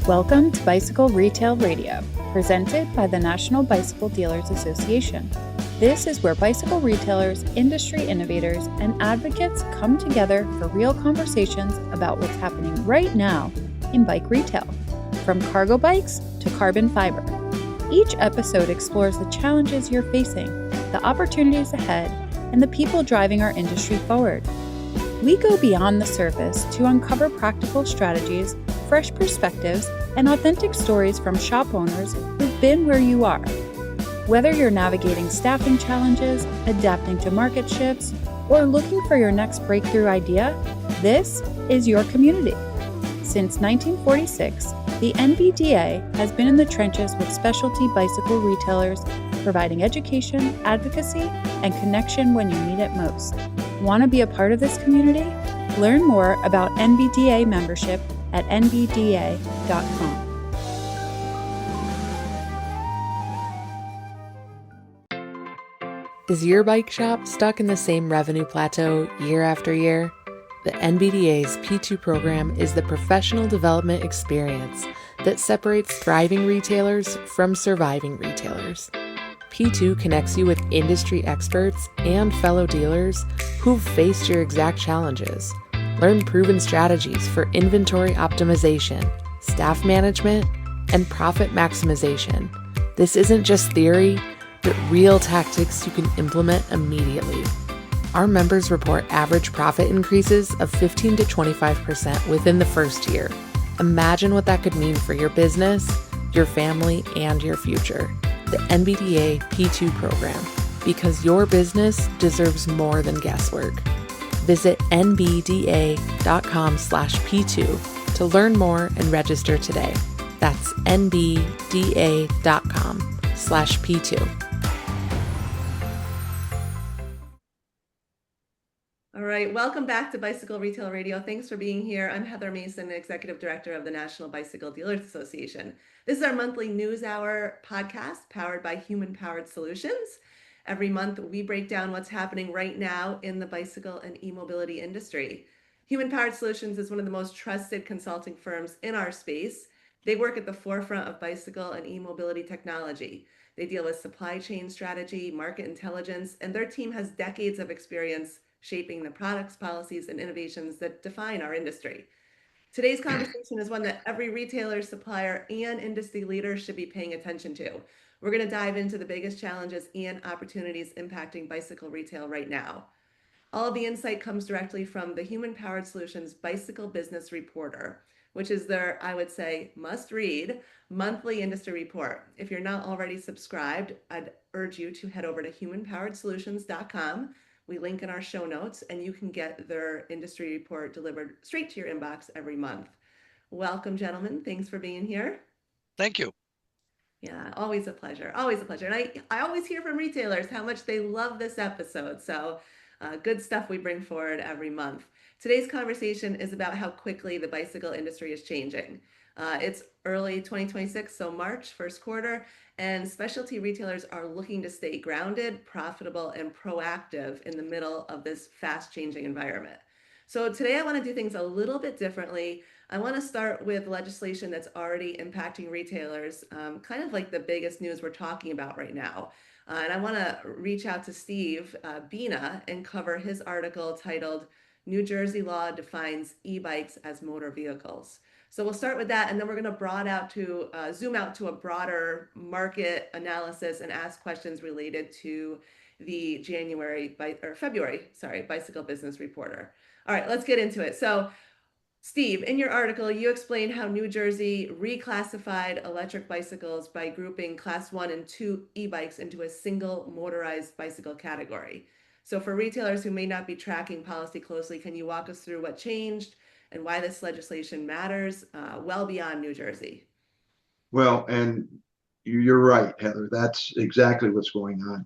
Welcome to Bicycle Retail Radio, presented by the National Bicycle Dealers Association. This is where bicycle retailers, industry innovators, and advocates come together for real conversations about what's happening right now in bike retail, from cargo bikes to carbon fiber. Each episode explores the challenges you're facing, the opportunities ahead, and the people driving our industry forward. We go beyond the surface to uncover practical strategies, fresh perspectives, and authentic stories from shop owners who've been where you are. Whether you're navigating staffing challenges, adapting to market shifts, or looking for your next breakthrough idea, this is your community. Since 1946, the NBDA has been in the trenches with specialty bicycle retailers, providing education, advocacy, and connection when you need it most. Want to be a part of this community? Learn more about NBDA membership at nbda.com. Is your bike shop stuck in the same revenue plateau year after year? The NBDA's P2 program is the professional development experience that separates thriving retailers from surviving retailers. P2 connects you with industry experts and fellow dealers who've faced your exact challenges. Learn proven strategies for inventory optimization, staff management, and profit maximization. This isn't just theory, but real tactics you can implement immediately. Our members report average profit increases of 15 to 25% within the first year. Imagine what that could mean for your business, your family, and your future. The NBDA P2 program, because your business deserves more than guesswork. Visit nbda.com/P2 to learn more and register today. That's nbda.com/P2. All right, welcome back to Bicycle Retail Radio. Thanks for being here. I'm Heather Mason, Executive Director of the National Bicycle Dealers Association. This is our monthly News Hour podcast powered by Human Powered Solutions. Every month, we break down what's happening right now in the bicycle and e-mobility industry. Human Powered Solutions is one of the most trusted consulting firms in our space. They work at the forefront of bicycle and e-mobility technology. They deal with supply chain strategy, market intelligence, and their team has decades of experience shaping the products, policies, and innovations that define our industry. Today's conversation is one that every retailer, supplier, and industry leader should be paying attention to. We're going to dive into the biggest challenges and opportunities impacting bicycle retail right now. All of the insight comes directly from the Human Powered Solutions Bicycle Business Reporter, which is their, I would say, must-read monthly industry report. If you're not already subscribed, I'd urge you to head over to humanpoweredsolutions.com. We link in our show notes, and you can get their industry report delivered straight to your inbox every month. Welcome, gentlemen. Thanks for being here. Thank you. Yeah, always a pleasure. Always a pleasure. And I always hear from retailers how much they love this episode. So good stuff we bring forward every month. Today's conversation is about how quickly the bicycle industry is changing. It's early 2026, so March, first quarter, and specialty retailers are looking to stay grounded, profitable, and proactive in the middle of this fast-changing environment. So today I want to do things a little bit differently. I want to start with legislation that's already impacting retailers, kind of like the biggest news we're talking about right now. And I want to reach out to Steve Bina and cover his article titled, New Jersey Law Defines E-Bikes as Motor Vehicles. So we'll start with that, and then we're going to zoom out to a broader market analysis and ask questions related to the February Bicycle Business Reporter. All right, let's get into it. So, Steve, in your article, you explain how New Jersey reclassified electric bicycles by grouping Class 1 and 2 e-bikes into a single motorized bicycle category. So for retailers who may not be tracking policy closely, can you walk us through what changed and why this legislation matters well beyond New Jersey? Well, and you're right, Heather. That's exactly what's going on.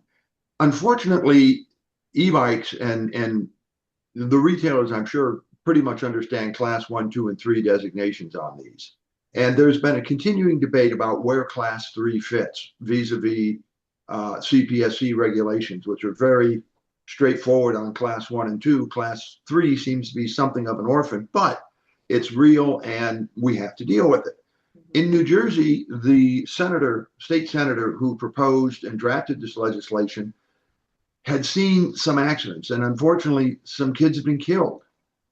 Unfortunately, e-bikes and the retailers, I'm sure, pretty much understand Class 1, 2, and 3 designations on these. And there's been a continuing debate about where Class 3 fits vis-a-vis CPSC regulations, which are very straightforward on Class 1 and 2. Class 3 seems to be something of an orphan, but it's real and we have to deal with it. In New Jersey, the state senator who proposed and drafted this legislation had seen some accidents, and unfortunately, some kids have been killed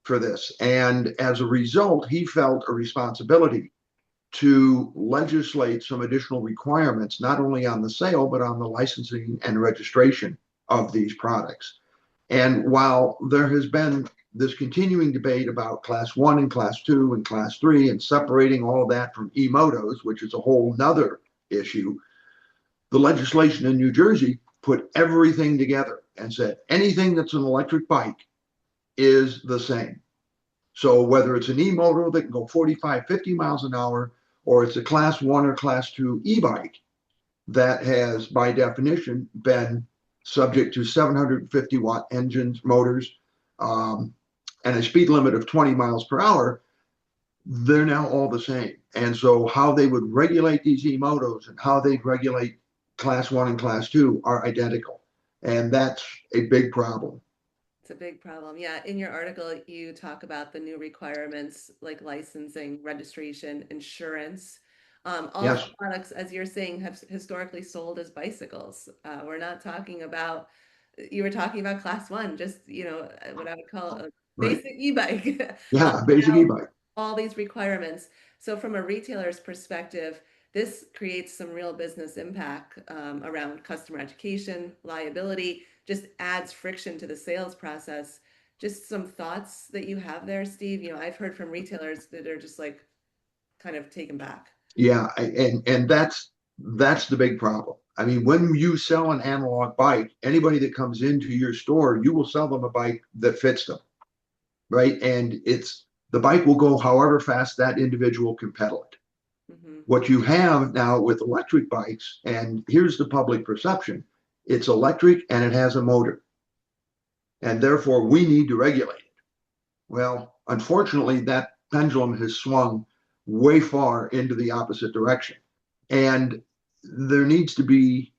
for this. And as a result, he felt a responsibility to legislate some additional requirements, not only on the sale, but on the licensing and registration of these products. And while there has been this continuing debate about class one and class two and class three and separating all of that from e-motos, which is a whole nother issue, the legislation in New Jersey put everything together and said anything that's an electric bike is the same. So whether it's an e-moto that can go 45, 50 miles an hour, or it's a class one or class two e-bike that has, by definition, been subject to 750 watt engines, motors, and a speed limit of 20 miles per hour, they're now all the same. And so how they would regulate these e-motos and how they'd regulate class one and class two are identical. And that's a big problem. It's a big problem. Yeah. In your article, you talk about the new requirements like licensing, registration, insurance. All Yes. these products, as you're saying, have historically sold as bicycles. We're not talking about, you were talking about class one, just, what I would call a Right. basic e-bike. Yeah, basic Now e-bike. all these requirements. So from a retailer's perspective, this creates some real business impact around customer education, liability, just adds friction to the sales process. Just some thoughts that you have there, Steve. I've heard from retailers that are just like kind of taken back. Yeah, and that's the big problem. I mean, when you sell an analog bike, anybody that comes into your store, you will sell them a bike that fits them, right? And the bike will go however fast that individual can pedal it. Mhm. What you have now with electric bikes, and here's the public perception, it's electric and it has a motor, and therefore we need to regulate it. Well, unfortunately, that pendulum has swung way far into the opposite direction. And there needs to be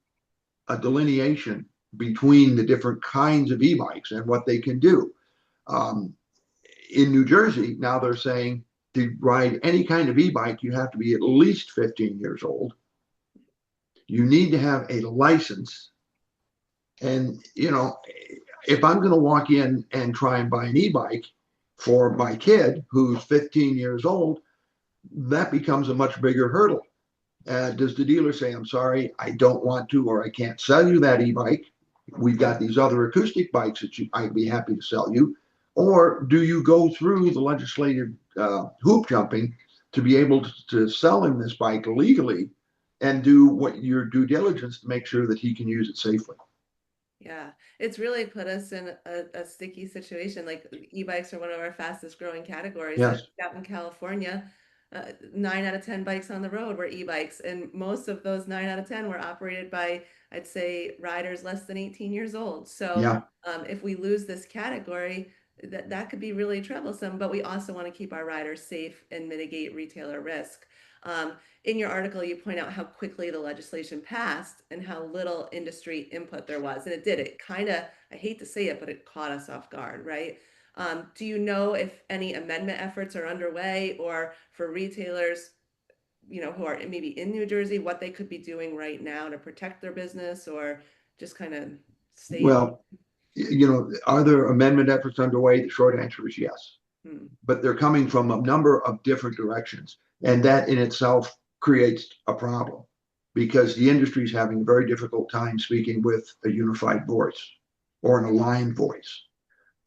a delineation between the different kinds of e-bikes and what they can do. Um, in New Jersey, now they're saying to ride any kind of e-bike, you have to be at least 15 years old. You need to have a license. And, if I'm going to walk in and try and buy an e-bike for my kid who's 15 years old, that becomes a much bigger hurdle. Does the dealer say, I'm sorry, I don't want to, or I can't sell you that e-bike? We've got these other acoustic bikes that I'd be happy to sell you. Or do you go through the legislative hoop jumping to be able to sell him this bike legally and do what your due diligence to make sure that he can use it safely? Yeah, it's really put us in a sticky situation. Like e-bikes are one of our fastest growing categories. Yes. Out in California, 9 out of 10 bikes on the road were e-bikes, and most of those 9 out of 10 were operated by, I'd say, riders less than 18 years old. So Yeah. if we lose this category, that could be really troublesome. But we also want to keep our riders safe and mitigate retailer risk. Um, in your article, you point out how quickly the legislation passed and how little industry input there was. And it did. It kind of, I hate to say it, but it caught us off guard, right? Do you know if any amendment efforts are underway, or for retailers, who are maybe in New Jersey, what they could be doing right now to protect their business or just kind of stay in? Well, are there amendment efforts underway? The short answer is yes. Hmm. But they're coming from a number of different directions. And that in itself creates a problem because the industry is having a very difficult time speaking with a unified voice or an aligned voice.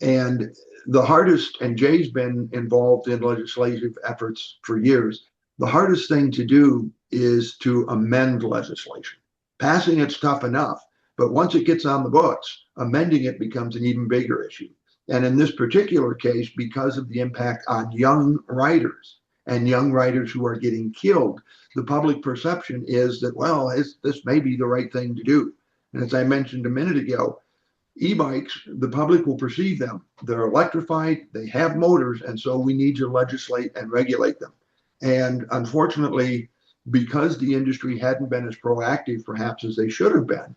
And the hardest, and Jay's been involved in legislative efforts for years, the hardest thing to do is to amend legislation. Passing it's tough enough, but once it gets on the books, amending it becomes an even bigger issue. And in this particular case, because of the impact on young riders and young riders who are getting killed, the public perception is that, well, this may be the right thing to do. And as I mentioned a minute ago, e-bikes, the public will perceive them. They're electrified, they have motors, and so we need to legislate and regulate them. And unfortunately, because the industry hadn't been as proactive perhaps as they should have been,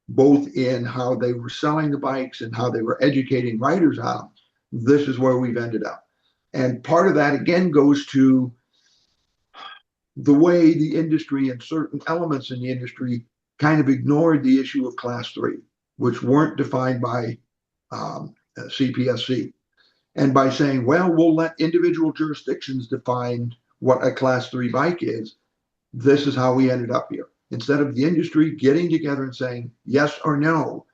both in how they were selling the bikes and how they were educating riders on them, this is where we've ended up. And part of that again goes to the way the industry and certain elements in the industry kind of ignored the issue of class three, which weren't defined by CPSC. And by saying, well, we'll let individual jurisdictions define what a class three bike is, this is how we ended up here. Instead of the industry getting together and saying yes or no,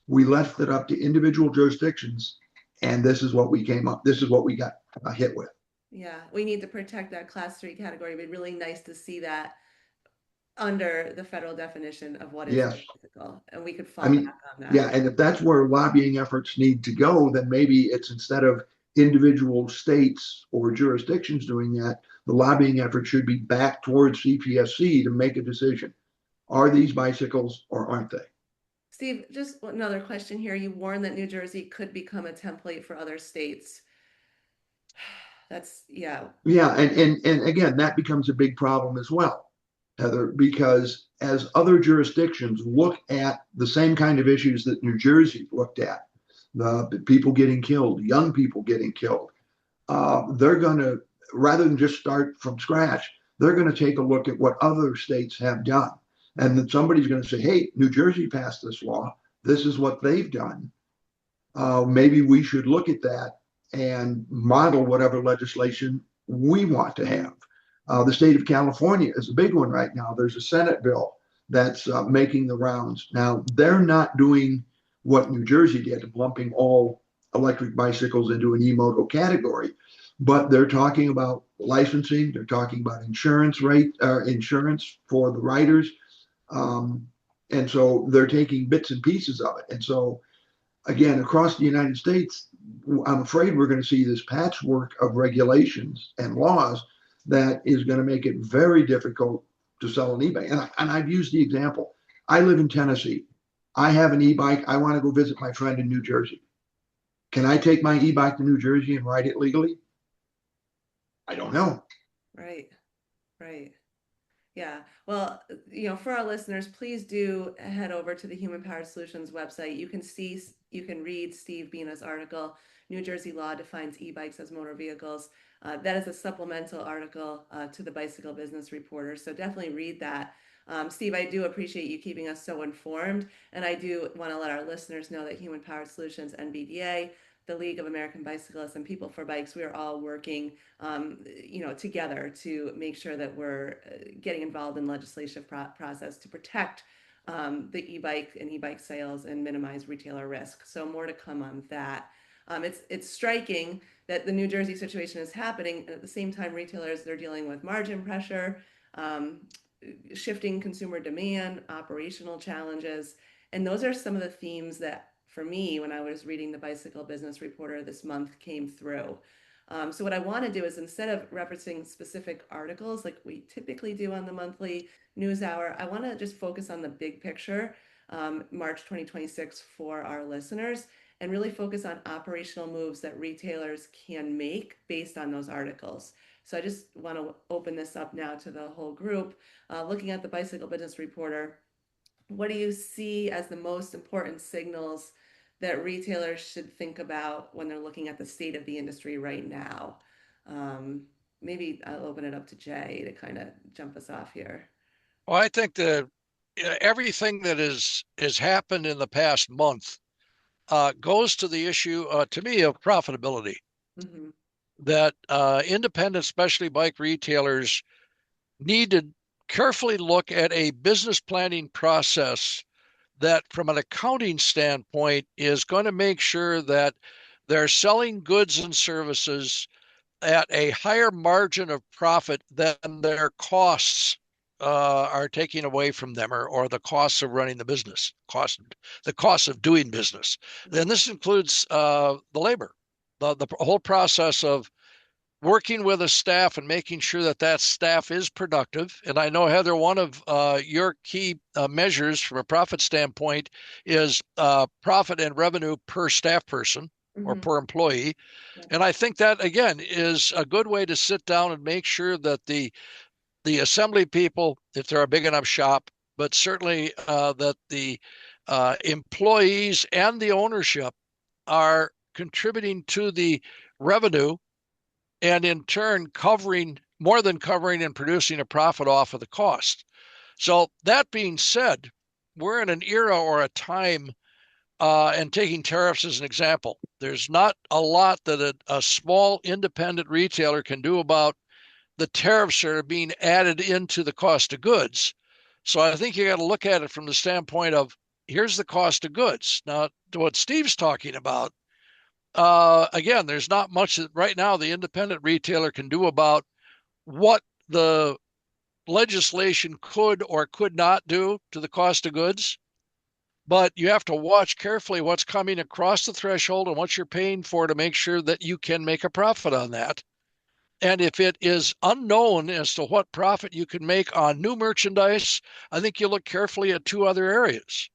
we left it up to individual jurisdictions. And this is what we came up, this is what we got hit with. Yeah, we need to protect that class three category. It'd be really nice to see that under the federal definition of what is Yes. bicycle, and we could I fall mean, back on that. yeah. And if that's where lobbying efforts need to go, then maybe it's instead of individual states or jurisdictions doing that, the lobbying effort should be back towards CPSC to make a decision. Are these bicycles or aren't they? Steve, just another question here. You warned that New Jersey could become a template for other states. That's, yeah. Yeah, and again, that becomes a big problem as well, Heather, because as other jurisdictions look at the same kind of issues that New Jersey looked at, the people getting killed, young people getting killed, they're going to, rather than just start from scratch, they're going to take a look at what other states have done. And then somebody's going to say, hey, New Jersey passed this law. This is what they've done. Maybe we should look at that and model whatever legislation we want to have. The state of California is a big one right now. There's a Senate bill that's making the rounds. Now, they're not doing what New Jersey did, lumping all electric bicycles into an e-moto category, but they're talking about licensing. They're talking about insurance insurance for the riders. And so they're taking bits and pieces of it. And so again, across the United States, I'm afraid we're going to see this patchwork of regulations and laws that is going to make it very difficult to sell an e-bike. And I've used the example. I live in Tennessee. I have an e-bike. I want to go visit my friend in New Jersey. Can I take my e-bike to New Jersey and ride it legally? I don't know. Right, right. Yeah. Well, for our listeners, please do head over to the Human Powered Solutions website. You can read Steve Bina's article, New Jersey Law Defines E-Bikes as Motor Vehicles. That is a supplemental article to the Bicycle Business Reporter. So definitely read that. Steve, I do appreciate you keeping us so informed. And I do want to let our listeners know that Human Powered Solutions, NBDA, the League of American Bicyclists, and People for Bikes, we are all working, together to make sure that we're getting involved in legislative process to protect the e-bike and e-bike sales and minimize retailer risk. So more to come on that. It's striking that the New Jersey situation is happening, and at the same time, retailers, they're dealing with margin pressure, shifting consumer demand, operational challenges, and those are some of the themes that, for me, when I was reading the Bicycle Business Reporter this month, came through. So what I want to do is, instead of referencing specific articles like we typically do on the monthly news hour, I want to just focus on the big picture, March 2026, for our listeners, and really focus on operational moves that retailers can make based on those articles. So I just want to open this up now to the whole group. Looking at the Bicycle Business Reporter, what do you see as the most important signals that retailers should think about when they're looking at the state of the industry right now? Maybe I'll open it up to Jay to kind of jump us off here. Well, I think that everything that has happened in the past month goes to the issue, to me, of profitability. Mm-hmm. That independent specialty bike retailers need to carefully look at a business planning process that, from an accounting standpoint, is going to make sure that they're selling goods and services at a higher margin of profit than their costs are taking away from them, or the costs of running the business, the cost of doing business. Then this includes the labor, the whole process of working with a staff and making sure that that staff is productive. And I know, Heather, one of your key measures from a profit standpoint is profit and revenue per staff person or per employee. Yeah. And I think that, again, is a good way to sit down and make sure that the assembly people, if they're a big enough shop, but certainly that the employees and the ownership are contributing to the revenue, and in turn covering more than covering and producing a profit off of the cost. So that being said, we're in an era or a time, and taking tariffs as an example, there's not a lot that a small independent retailer can do about the tariffs that are being added into the cost of goods. So I think you got to look at it from the standpoint of here's the cost of goods. Now, to what Steve's talking about, again, there's not much that right now the independent retailer can do about what the legislation could or could not do to the cost of goods. But you have to watch carefully what's coming across the threshold and what you're paying for to make sure that you can make a profit on that. And if it is unknown as to what profit you can make on new merchandise, I think you look carefully at two other areas.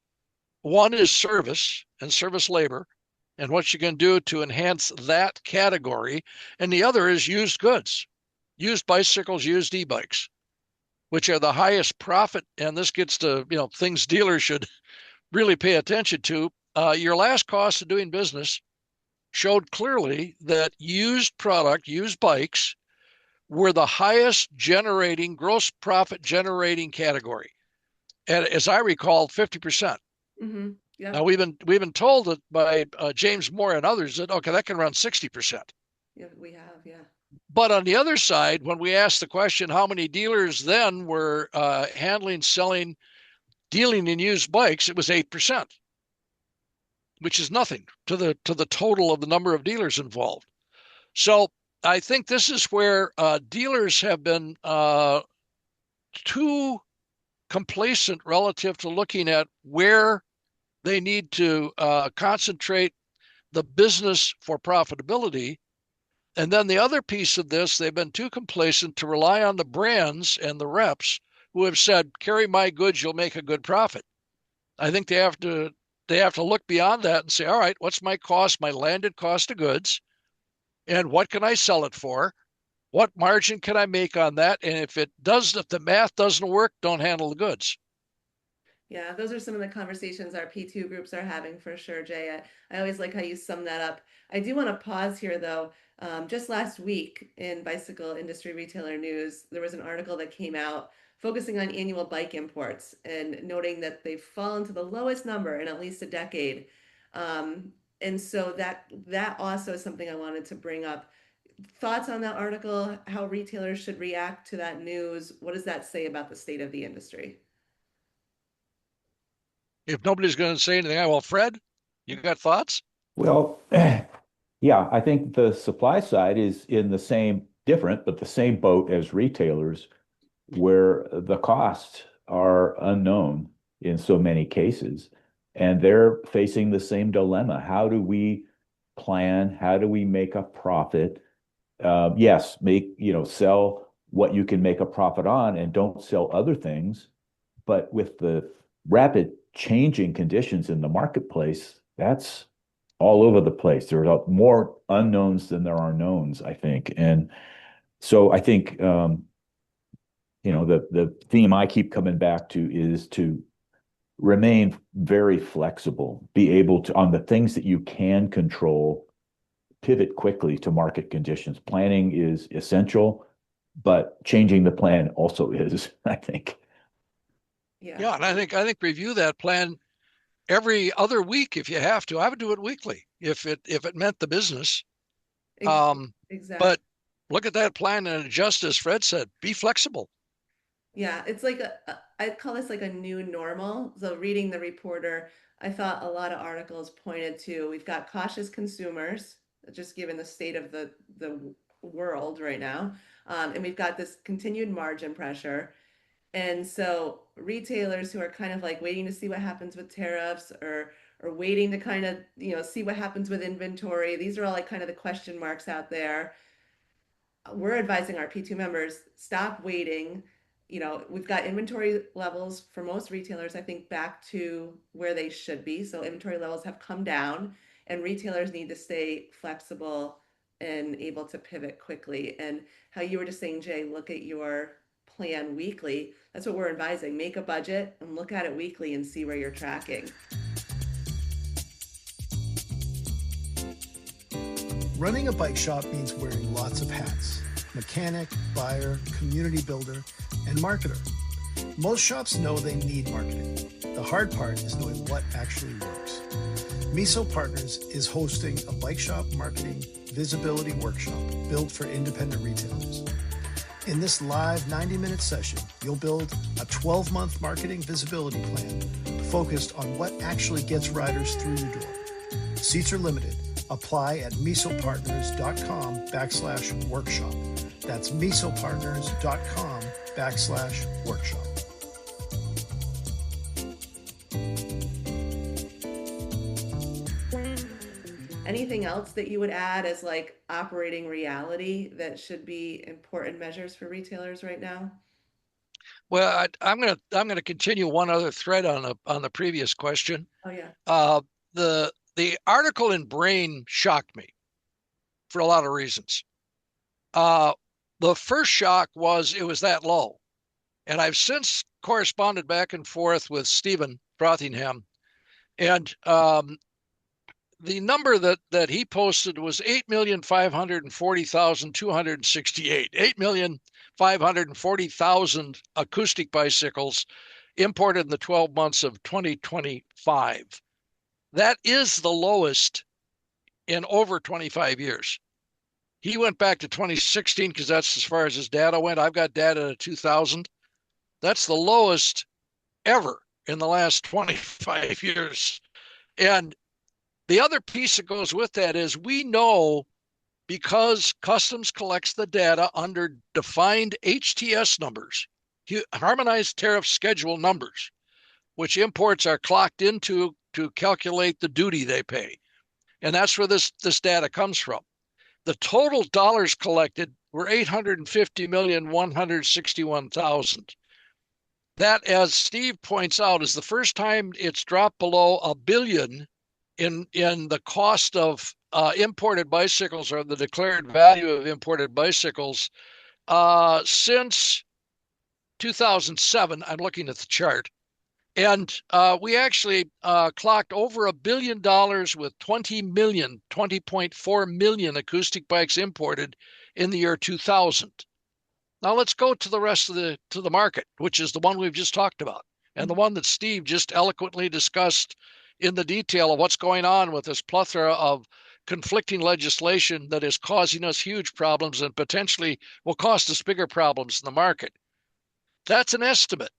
One is service and service labor and what you can do to enhance that category. And the other is used goods, used bicycles, used e-bikes, which are the highest profit. And this gets to, things dealers should really pay attention to. Your last cost of doing business showed clearly that used product, used bikes, were the highest generating, gross profit generating category. And as I recall, 50%. Mm-hmm. Yep. Now we've been told that by James Moore and others that that can run 60%. Yeah, we have, yeah. But on the other side, when we asked the question, how many dealers then were handling, selling, dealing in used bikes, it was 8%, which is nothing to the total of the number of dealers involved. So I think this is where dealers have been too complacent relative to looking at where they need to concentrate the business for profitability. And then the other piece of this, they've been too complacent to rely on the brands and the reps who have said, carry my goods, you'll make a good profit. I think they have to look beyond that and say, all right, what's my cost, my landed cost of goods, and what can I sell it for? What margin can I make on that? And if the math doesn't work, don't handle the goods. Yeah, those are some of the conversations our P2 groups are having for sure, Jay. I always like how you sum that up. I do want to pause here, though. Just last week in Bicycle Industry Retailer News, there was an article that came out focusing on annual bike imports and noting that they've fallen to the lowest number in at least a decade. And so that also is something I wanted to bring up. Thoughts on that article, how retailers should react to that news? What does that say about the state of the industry? If nobody's going to say anything, well, Fred, you got thoughts? Well, yeah, I think the supply side is in the same, different, but the same boat as retailers, where the costs are unknown in so many cases, and they're facing the same dilemma. How do we plan? How do we make a profit? Yes, sell what you can make a profit on and don't sell other things. But with the rapid changing conditions in the marketplace, that's all over the place. There are more unknowns than there are knowns, I think. And so I think, the theme I keep coming back to is to remain very flexible, be able to, on the things that you can control, pivot quickly to market conditions. Planning is essential, but changing the plan also is, I think. Yeah, and I think review that plan every other week if you have to. I would do it weekly if it meant the business. exactly. But look at that plan and adjust, as Fred said. Be flexible. Yeah, it's like I call this like a new normal. So reading the reporter, I thought a lot of articles pointed to we've got cautious consumers, just given the state of the world right now, and we've got this continued margin pressure. And so retailers who are kind of like waiting to see what happens with tariffs or waiting to kind of, see what happens with inventory. These are all like kind of the question marks out there. We're advising our P2 members, stop waiting. We've got inventory levels for most retailers, I think, back to where they should be. So inventory levels have come down and retailers need to stay flexible and able to pivot quickly. And how you were just saying, Jay, look at your plan weekly. That's what we're advising. Make a budget and look at it weekly and see where you're tracking. Running a bike shop means wearing lots of hats. mechanic, buyer, community builder, and marketer. Most shops know they need marketing. The hard part is knowing what actually works. Miso Partners is hosting a bike shop marketing visibility workshop built for independent retailers. In this live 90-minute session, you'll build a 12-month marketing visibility plan focused on what actually gets riders through the door. Seats are limited. Apply at misopartners.com/workshop. That's misopartners.com/workshop. Anything else that you would add as like operating reality that should be important measures for retailers right now? Well, I'm gonna continue one other thread on the previous question. Oh yeah. The article in Brain shocked me for a lot of reasons. The first shock was it was that low, and I've since corresponded back and forth with Stephen Frothingham, and the number that he posted was 8,540,268. 8,540,000 acoustic bicycles imported in the 12 months of 2025. That is the lowest in over 25 years. He went back to 2016 because that's as far as his data went. I've got data to 2000. That's the lowest ever in the last 25 years. And the other piece that goes with that is we know, because Customs collects the data under defined HTS numbers, harmonized tariff schedule numbers, which imports are clocked into to calculate the duty they pay. And that's where this data comes from. The total dollars collected were 850,161,000. That, as Steve points out, is the first time it's dropped below $1 billion in the cost of imported bicycles, or the declared value of imported bicycles, since 2007. I'm looking at the chart. And we actually clocked over $1 billion with 20.4 million acoustic bikes imported in the year 2000. Now let's go to the rest of the market, which is the one we've just talked about, and the one that Steve just eloquently discussed in the detail of what's going on with this plethora of conflicting legislation that is causing us huge problems and potentially will cost us bigger problems in the market. That's an estimate.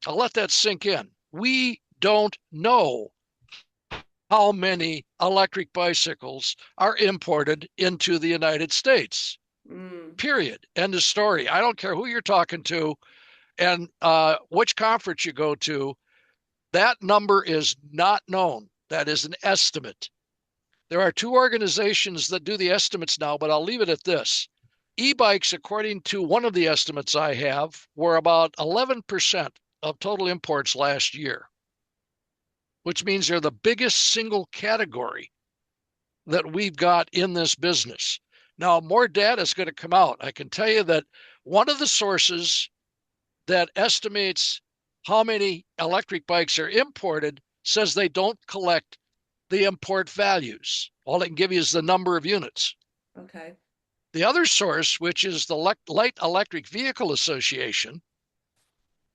I'll let that sink in. We don't know how many electric bicycles are imported into the United States. Period. End of story. I don't care who you're talking to and which conference you go to. That number is not known. That is an estimate. There are two organizations that do the estimates now, but I'll leave it at this. E-bikes, according to one of the estimates I have, were about 11% of total imports last year, which means they're the biggest single category that we've got in this business. Now, more data is going to come out. I can tell you that one of the sources that estimates how many electric bikes are imported says they don't collect the import values. All they can give you is the number of units. Okay. The other source, which is the Light Electric Vehicle Association,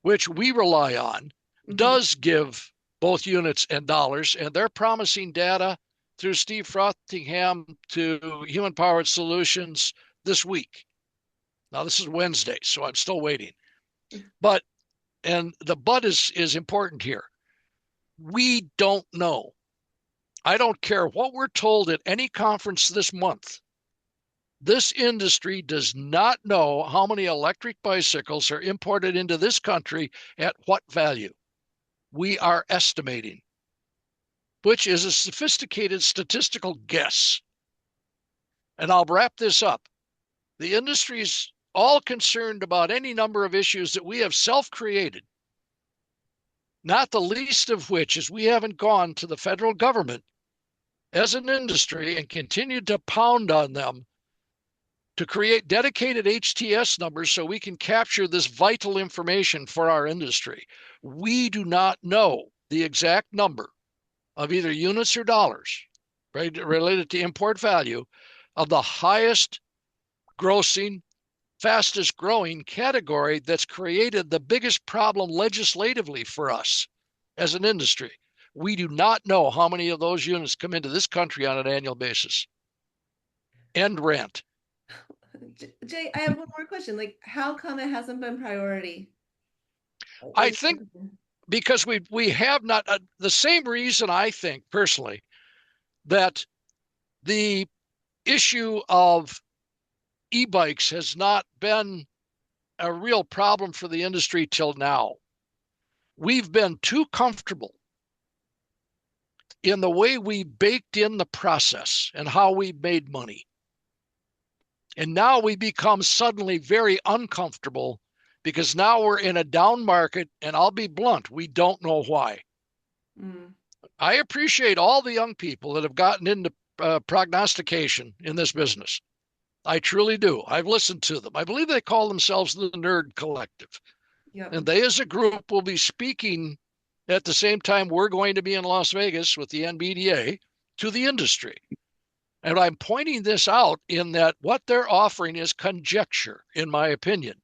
which we rely on, does give both units and dollars, and they're promising data through Steve Frothingham to Human Powered Solutions this week. Now, this is Wednesday, so I'm still waiting. And the but is important here. We don't know. I don't care what we're told at any conference this month. This industry does not know how many electric bicycles are imported into this country at what value. We are estimating, which is a sophisticated statistical guess. And I'll wrap this up. The industry's all concerned about any number of issues that we have self-created, not the least of which is we haven't gone to the federal government as an industry and continued to pound on them to create dedicated HTS numbers so we can capture this vital information for our industry. We do not know the exact number of either units or dollars, right, related to import value of the highest grossing, fastest growing category that's created the biggest problem legislatively for us as an industry. We do not know how many of those units come into this country on an annual basis. End rant. Jay, I have one more question. Like, how come it hasn't been priority? I think because we have not the same reason. I think personally that the issue of e-bikes has not been a real problem for the industry till now. We've been too comfortable in the way we baked in the process and how we made money. And now we become suddenly very uncomfortable because now we're in a down market, and I'll be blunt, we don't know why. I appreciate all the young people that have gotten into prognostication in this business. I truly do. I've listened to them. I believe they call themselves the Nerd Collective. Yep. And they as a group will be speaking at the same time we're going to be in Las Vegas with the NBDA to the industry. And I'm pointing this out in that what they're offering is conjecture, in my opinion,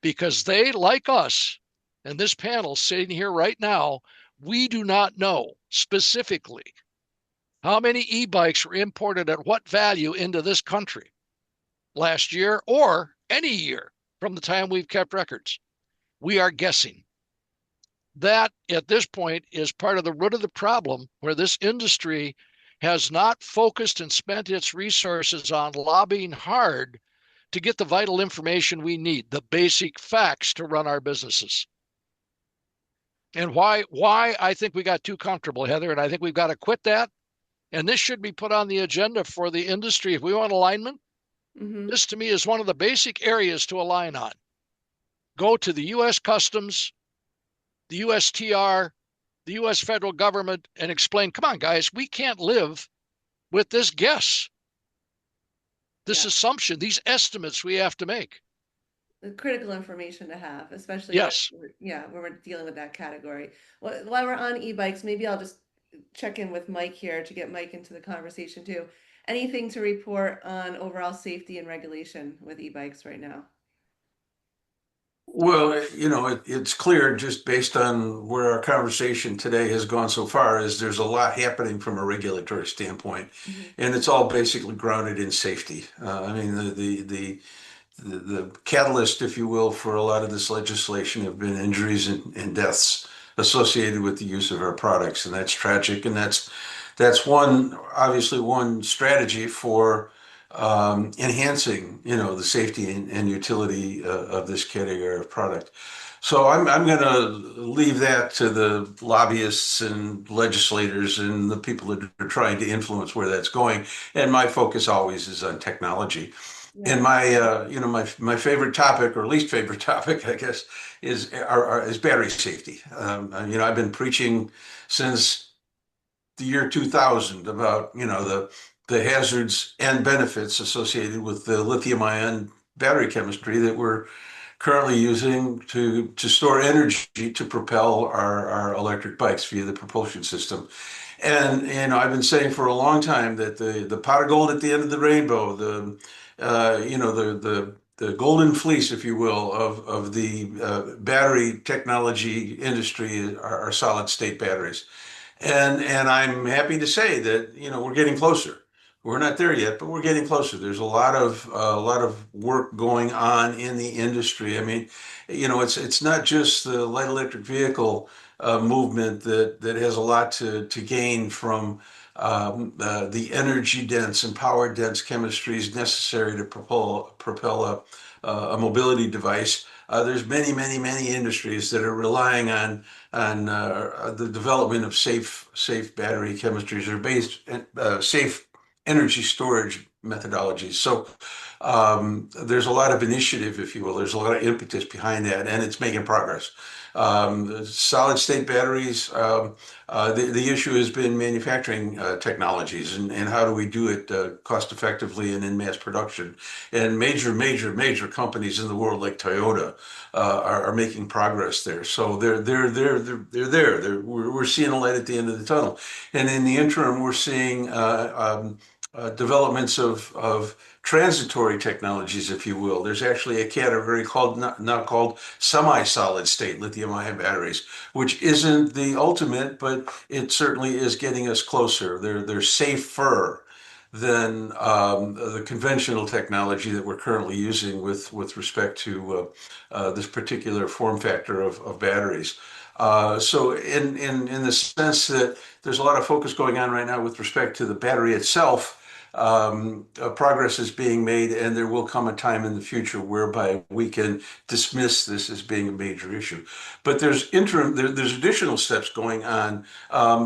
because they, like us, and this panel sitting here right now, we do not know specifically how many e-bikes were imported at what value into this country last year or any year from the time we've kept records. We are guessing. That, at this point, is part of the root of the problem, where this industry has not focused and spent its resources on lobbying hard to get the vital information we need, the basic facts to run our businesses. And why I think we got too comfortable, Heather, and I think we've got to quit that. And this should be put on the agenda for the industry. If we want alignment, this to me is one of the basic areas to align on. Go to the U.S. Customs, the USTR, the U.S. federal government, and explain, come on, guys, we can't live with this guess, this assumption, these estimates we have to make. The critical information to have, especially yes, when we're dealing with that category. Well, while we're on e-bikes, maybe I'll just check in with Mike here to get Mike into the conversation too. Anything to report on overall safety and regulation with e-bikes right now? Well, it's clear just based on where our conversation today has gone so far is there's a lot happening from a regulatory standpoint, and it's all basically grounded in safety. I mean, the catalyst, if you will, for a lot of this legislation have been injuries and deaths associated with the use of our products, and that's tragic. And that's obviously one strategy for enhancing, the safety and utility of this category of product. So I'm going to leave that to the lobbyists and legislators and the people that are trying to influence where that's going. And my focus always is on technology. Yeah. And my favorite topic, or least favorite topic, I guess, is battery safety. I've been preaching since the year 2000 about the hazards and benefits associated with the lithium-ion battery chemistry that we're currently using to store energy to propel our electric bikes via the propulsion system. And I've been saying for a long time that the pot of gold at the end of the rainbow, the golden fleece, if you will, of the battery technology industry are solid state batteries. And I'm happy to say that we're getting closer. We're not there yet, but we're getting closer. There's a lot of work going on in the industry. I mean, it's not just the light electric vehicle movement that has a lot to gain from the energy dense and power dense chemistries necessary to propel a mobility device. There's many industries that are relying on the development of safe battery chemistries or based safe energy storage methodologies. So there's a lot of initiative, if you will. There's a lot of impetus behind that, and it's making progress. Solid state batteries, the issue has been manufacturing technologies and how do we do it cost effectively and in mass production. And major companies in the world like Toyota are making progress there. So they're there. We're seeing a light at the end of the tunnel. And in the interim, we're seeing developments of transitory technologies, if you will. There's actually a category called now called semi-solid state lithium-ion batteries, which isn't the ultimate, but it certainly is getting us closer. They're safer than the conventional technology that we're currently using with respect to this particular form factor of batteries. So in the sense that there's a lot of focus going on right now with respect to the battery itself, progress is being made, and there will come a time in the future whereby we can dismiss this as being a major issue. But there's additional steps going on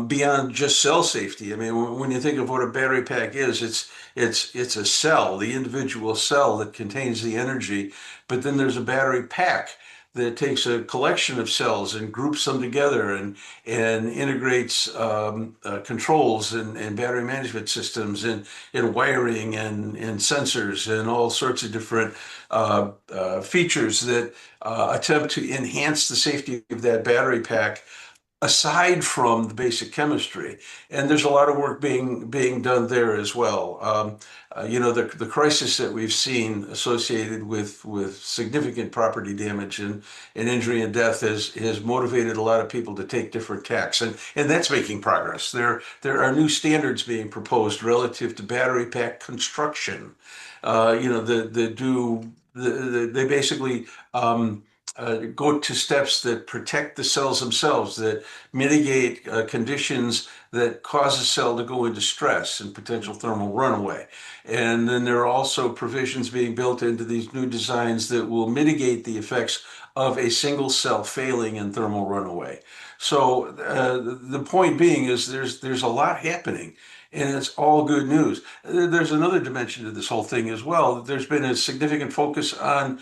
beyond just cell safety. I mean, when you think of what a battery pack is, it's a cell, the individual cell that contains the energy, but then there's a battery pack that takes a collection of cells and groups them together and integrates controls and battery management systems and wiring and sensors and all sorts of different features that attempt to enhance the safety of that battery pack aside from the basic chemistry. And there's a lot of work being done there as well. The crisis that we've seen associated with significant property damage and injury and death has motivated a lot of people to take different tacks, and that's making progress. There are new standards being proposed relative to battery pack construction. They basically go to steps that protect the cells themselves, that mitigate conditions that cause a cell to go into stress and potential thermal runaway. And then there are also provisions being built into these new designs that will mitigate the effects of a single cell failing in thermal runaway. So the point being is there's a lot happening. And it's all good news. There's another dimension to this whole thing as well. There's been a significant focus on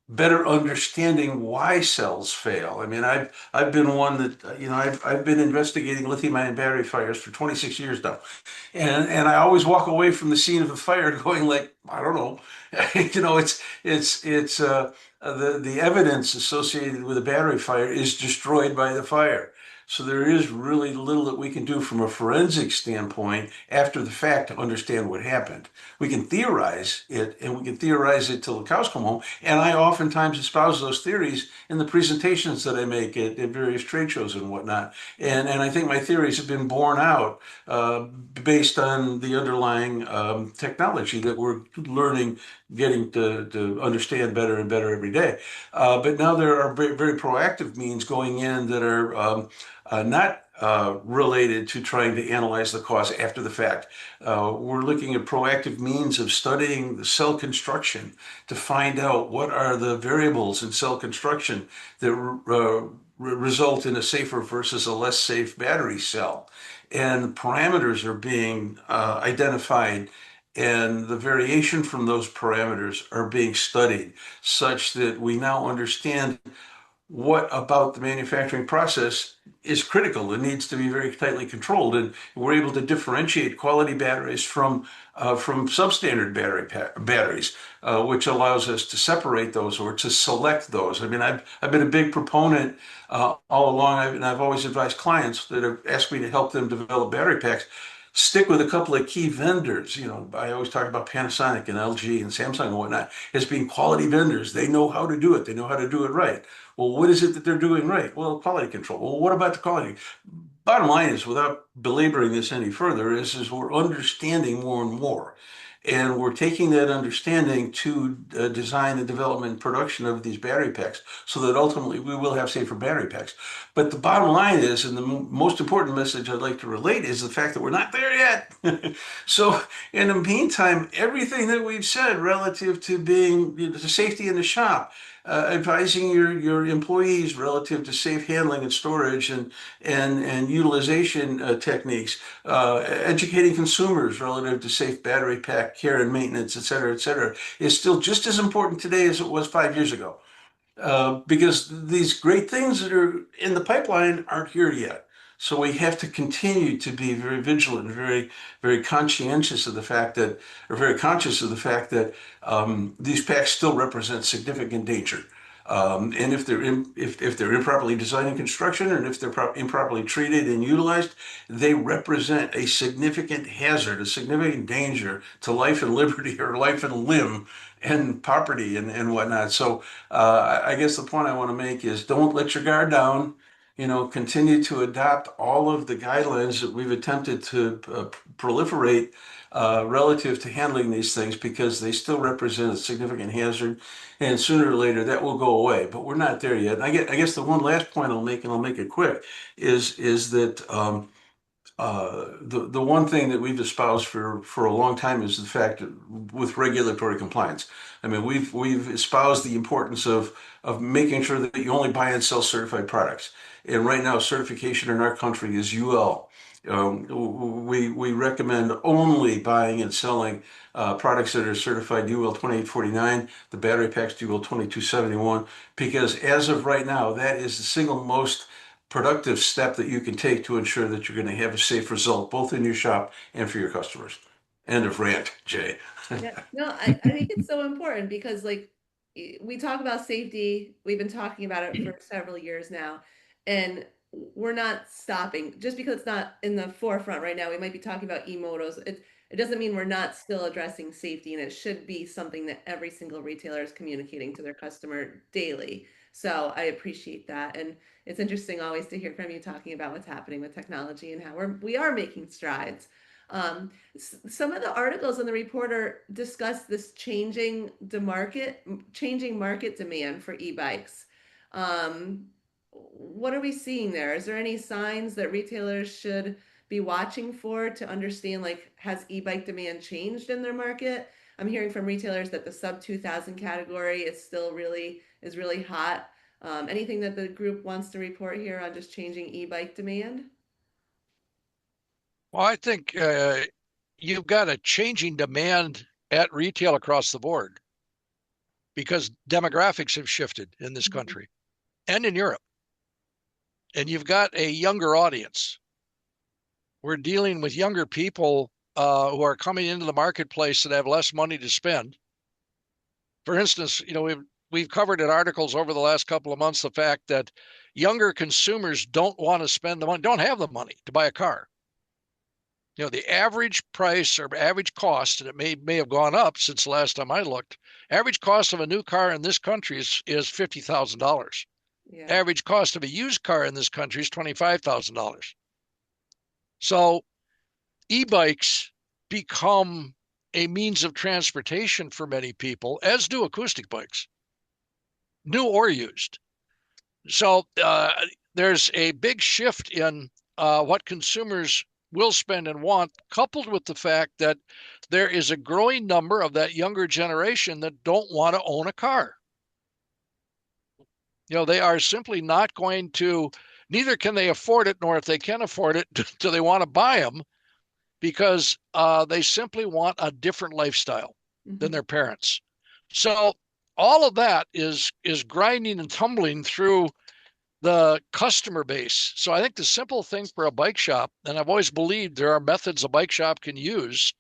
better understanding why cells fail. I mean, I've been one that I've been investigating lithium-ion battery fires for 26 years now, and I always walk away from the scene of a fire going like, I don't know, the evidence associated with a battery fire is destroyed by the fire. So there is really little that we can do from a forensic standpoint after the fact to understand what happened. We can theorize it, and we can theorize it till the cows come home. And I oftentimes espouse those theories in the presentations that I make at various trade shows and whatnot. And I think my theories have been borne out based on the underlying technology that we're learning, getting to understand better and better every day. But now there are very, very proactive means going in that are not related to trying to analyze the cause after the fact. We're looking at proactive means of studying the cell construction to find out what are the variables in cell construction that result in a safer versus a less safe battery cell. And parameters are being identified, and the variation from those parameters are being studied such that we now understand what about the manufacturing process is critical and needs to be very tightly controlled. And we're able to differentiate quality batteries from substandard batteries, which allows us to separate those or to select those. I mean, I've been a big proponent all along, and I've always advised clients that have asked me to help them develop battery packs. Stick with a couple of key vendors. I always talk about Panasonic and LG and Samsung and whatnot as being quality vendors. They know how to do it. They know how to do it right. Well, what is it that they're doing right? Well, quality control. Well, what about the quality? Bottom line is, without belaboring this any further, is we're understanding more and more. And we're taking that understanding to design the development and production of these battery packs so that ultimately we will have safer battery packs. But the bottom line is, and the most important message I'd like to relate is the fact that we're not there yet. So in the meantime, everything that we've said relative to being to safety in the shop, advising your employees relative to safe handling and storage and utilization techniques, educating consumers relative to safe battery pack care and maintenance, et cetera, is still just as important today as it was 5 years ago. Because these great things that are in the pipeline aren't here yet. So we have to continue to be very vigilant, very, very conscientious of the fact that, or very conscious of the fact that these packs still represent significant danger. And if they're improperly designed in construction, and if they're improperly treated and utilized, they represent a significant hazard, a significant danger to life and liberty, or life and limb and property and whatnot. So I guess the point I want to make is, don't let your guard down. Continue to adopt all of the guidelines that we've attempted to proliferate relative to handling these things, because they still represent a significant hazard, and sooner or later that will go away. But we're not there yet. And I guess the one last point I'll make, and I'll make it quick, is that the one thing that we've espoused for a long time is the fact that, with regulatory compliance. I mean, we've espoused the importance of making sure that you only buy and sell certified products. And right now, certification in our country is UL. We recommend only buying and selling products that are certified UL 2849, the battery packs UL 2271, because as of right now, that is the single most productive step that you can take to ensure that you're going to have a safe result, both in your shop and for your customers. End of rant, Jay. Yeah, no, I think it's so important because like we talk about safety, we've been talking about it for several years now, and we're not stopping just because it's not in the forefront right now. We might be talking about e-motos. It doesn't mean we're not still addressing safety, and it should be something that every single retailer is communicating to their customer daily. So I appreciate that, and it's interesting always to hear from you talking about what's happening with technology and how we are making strides. Some of the articles in the Reporter discuss this changing market demand for e-bikes. What are we seeing there? Is there any signs that retailers should be watching for to understand, like, has e-bike demand changed in their market? I'm hearing from retailers that the sub 2000 category is really hot. Anything that the group wants to report here on just changing e-bike demand? Well, I think you've got a changing demand at retail across the board because demographics have shifted in this country and in Europe. And you've got a younger audience. We're dealing with younger people who are coming into the marketplace that have less money to spend. For instance, we've covered in articles over the last couple of months the fact that younger consumers don't want to spend the money, don't have the money to buy a car. The average price or average cost, and it may have gone up since the last time I looked, average cost of a new car in this country is $50,000. Yeah. Average cost of a used car in this country is $25,000. So e-bikes become a means of transportation for many people, as do acoustic bikes, new or used. So there's a big shift in what consumers will spend and want, coupled with the fact that there is a growing number of that younger generation that don't want to own a car. They are simply not going to, neither can they afford it, nor if they can afford it, do they want to buy them, because they simply want a different lifestyle than their parents. So all of that is grinding and tumbling through the customer base. So I think the simple thing for a bike shop, and I've always believed there are methods a bike shop can use,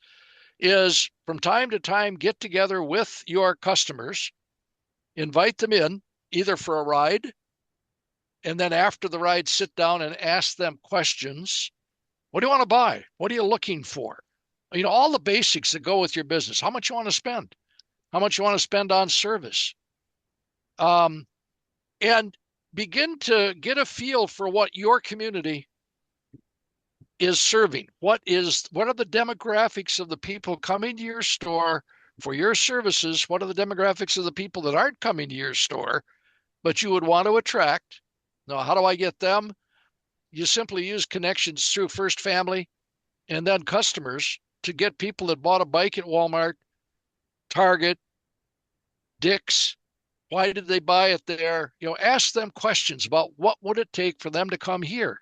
is from time to time get together with your customers, invite them in either for a ride, and then after the ride sit down and ask them questions. What do you want to buy? What are you looking for? All the basics that go with your business. How much you want to spend? How much you want to spend on service? And begin to get a feel for what your community is serving. What are the demographics of the people coming to your store for your services? What are the demographics of the people that aren't coming to your store, but you would want to attract? Now, how do I get them? You simply use connections through First Family and then customers to get people that bought a bike at Walmart, Target, Dick's. Why did they buy it there? Ask them questions about what would it take for them to come here.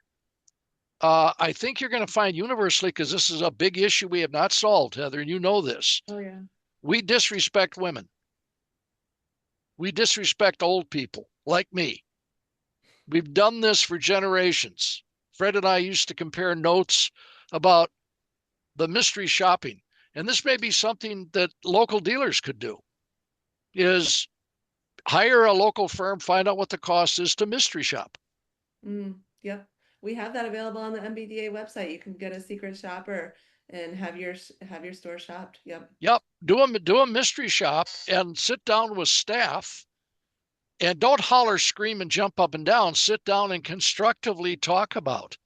I think you're going to find universally, because this is a big issue we have not solved, Heather, and you know this. Oh, yeah. We disrespect women. We disrespect old people like me. We've done this for generations. Fred and I used to compare notes about the mystery shopping. And this may be something that local dealers could do, is hire a local firm, find out what the cost is to mystery shop. Yep. We have that available on the NBDA website. You can get a secret shopper and have your store shopped. Yep. Yep. Do a mystery shop and sit down with staff and don't holler, scream, and jump up and down. Sit down and constructively talk about.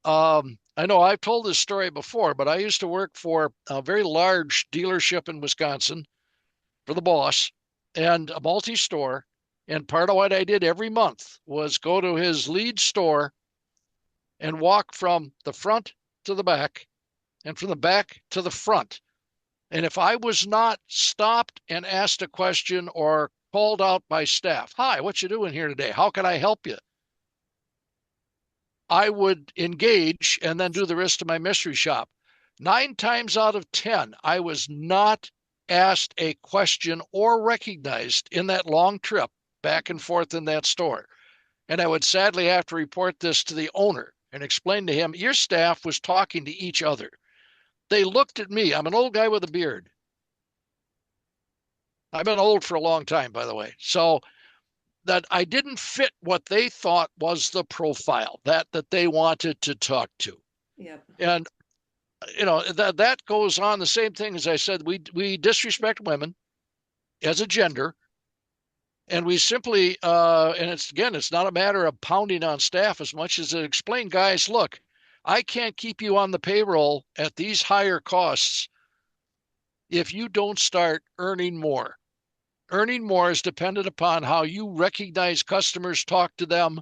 I know I've told this story before, but I used to work for a very large dealership in Wisconsin for the boss and a multi-store. And part of what I did every month was go to his lead store and walk from the front to the back and from the back to the front. And if I was not stopped and asked a question or called out by staff, "Hi, what you doing here today? How can I help you?" I would engage and then do the rest of my mystery shop. 9 times out of 10, I was not asked a question or recognized in that long trip back and forth in that store. And I would sadly have to report this to the owner and explain to him, your staff was talking to each other. They looked at me. I'm an old guy with a beard. I've been old for a long time, by the way. So that I didn't fit what they thought was the profile that they wanted to talk to. Yep. And that goes on the same thing as I said. We disrespect women as a gender, and we simply and it's not a matter of pounding on staff as much as it explain, guys, look, I can't keep you on the payroll at these higher costs if you don't start earning more. Earning more is dependent upon how you recognize customers, talk to them.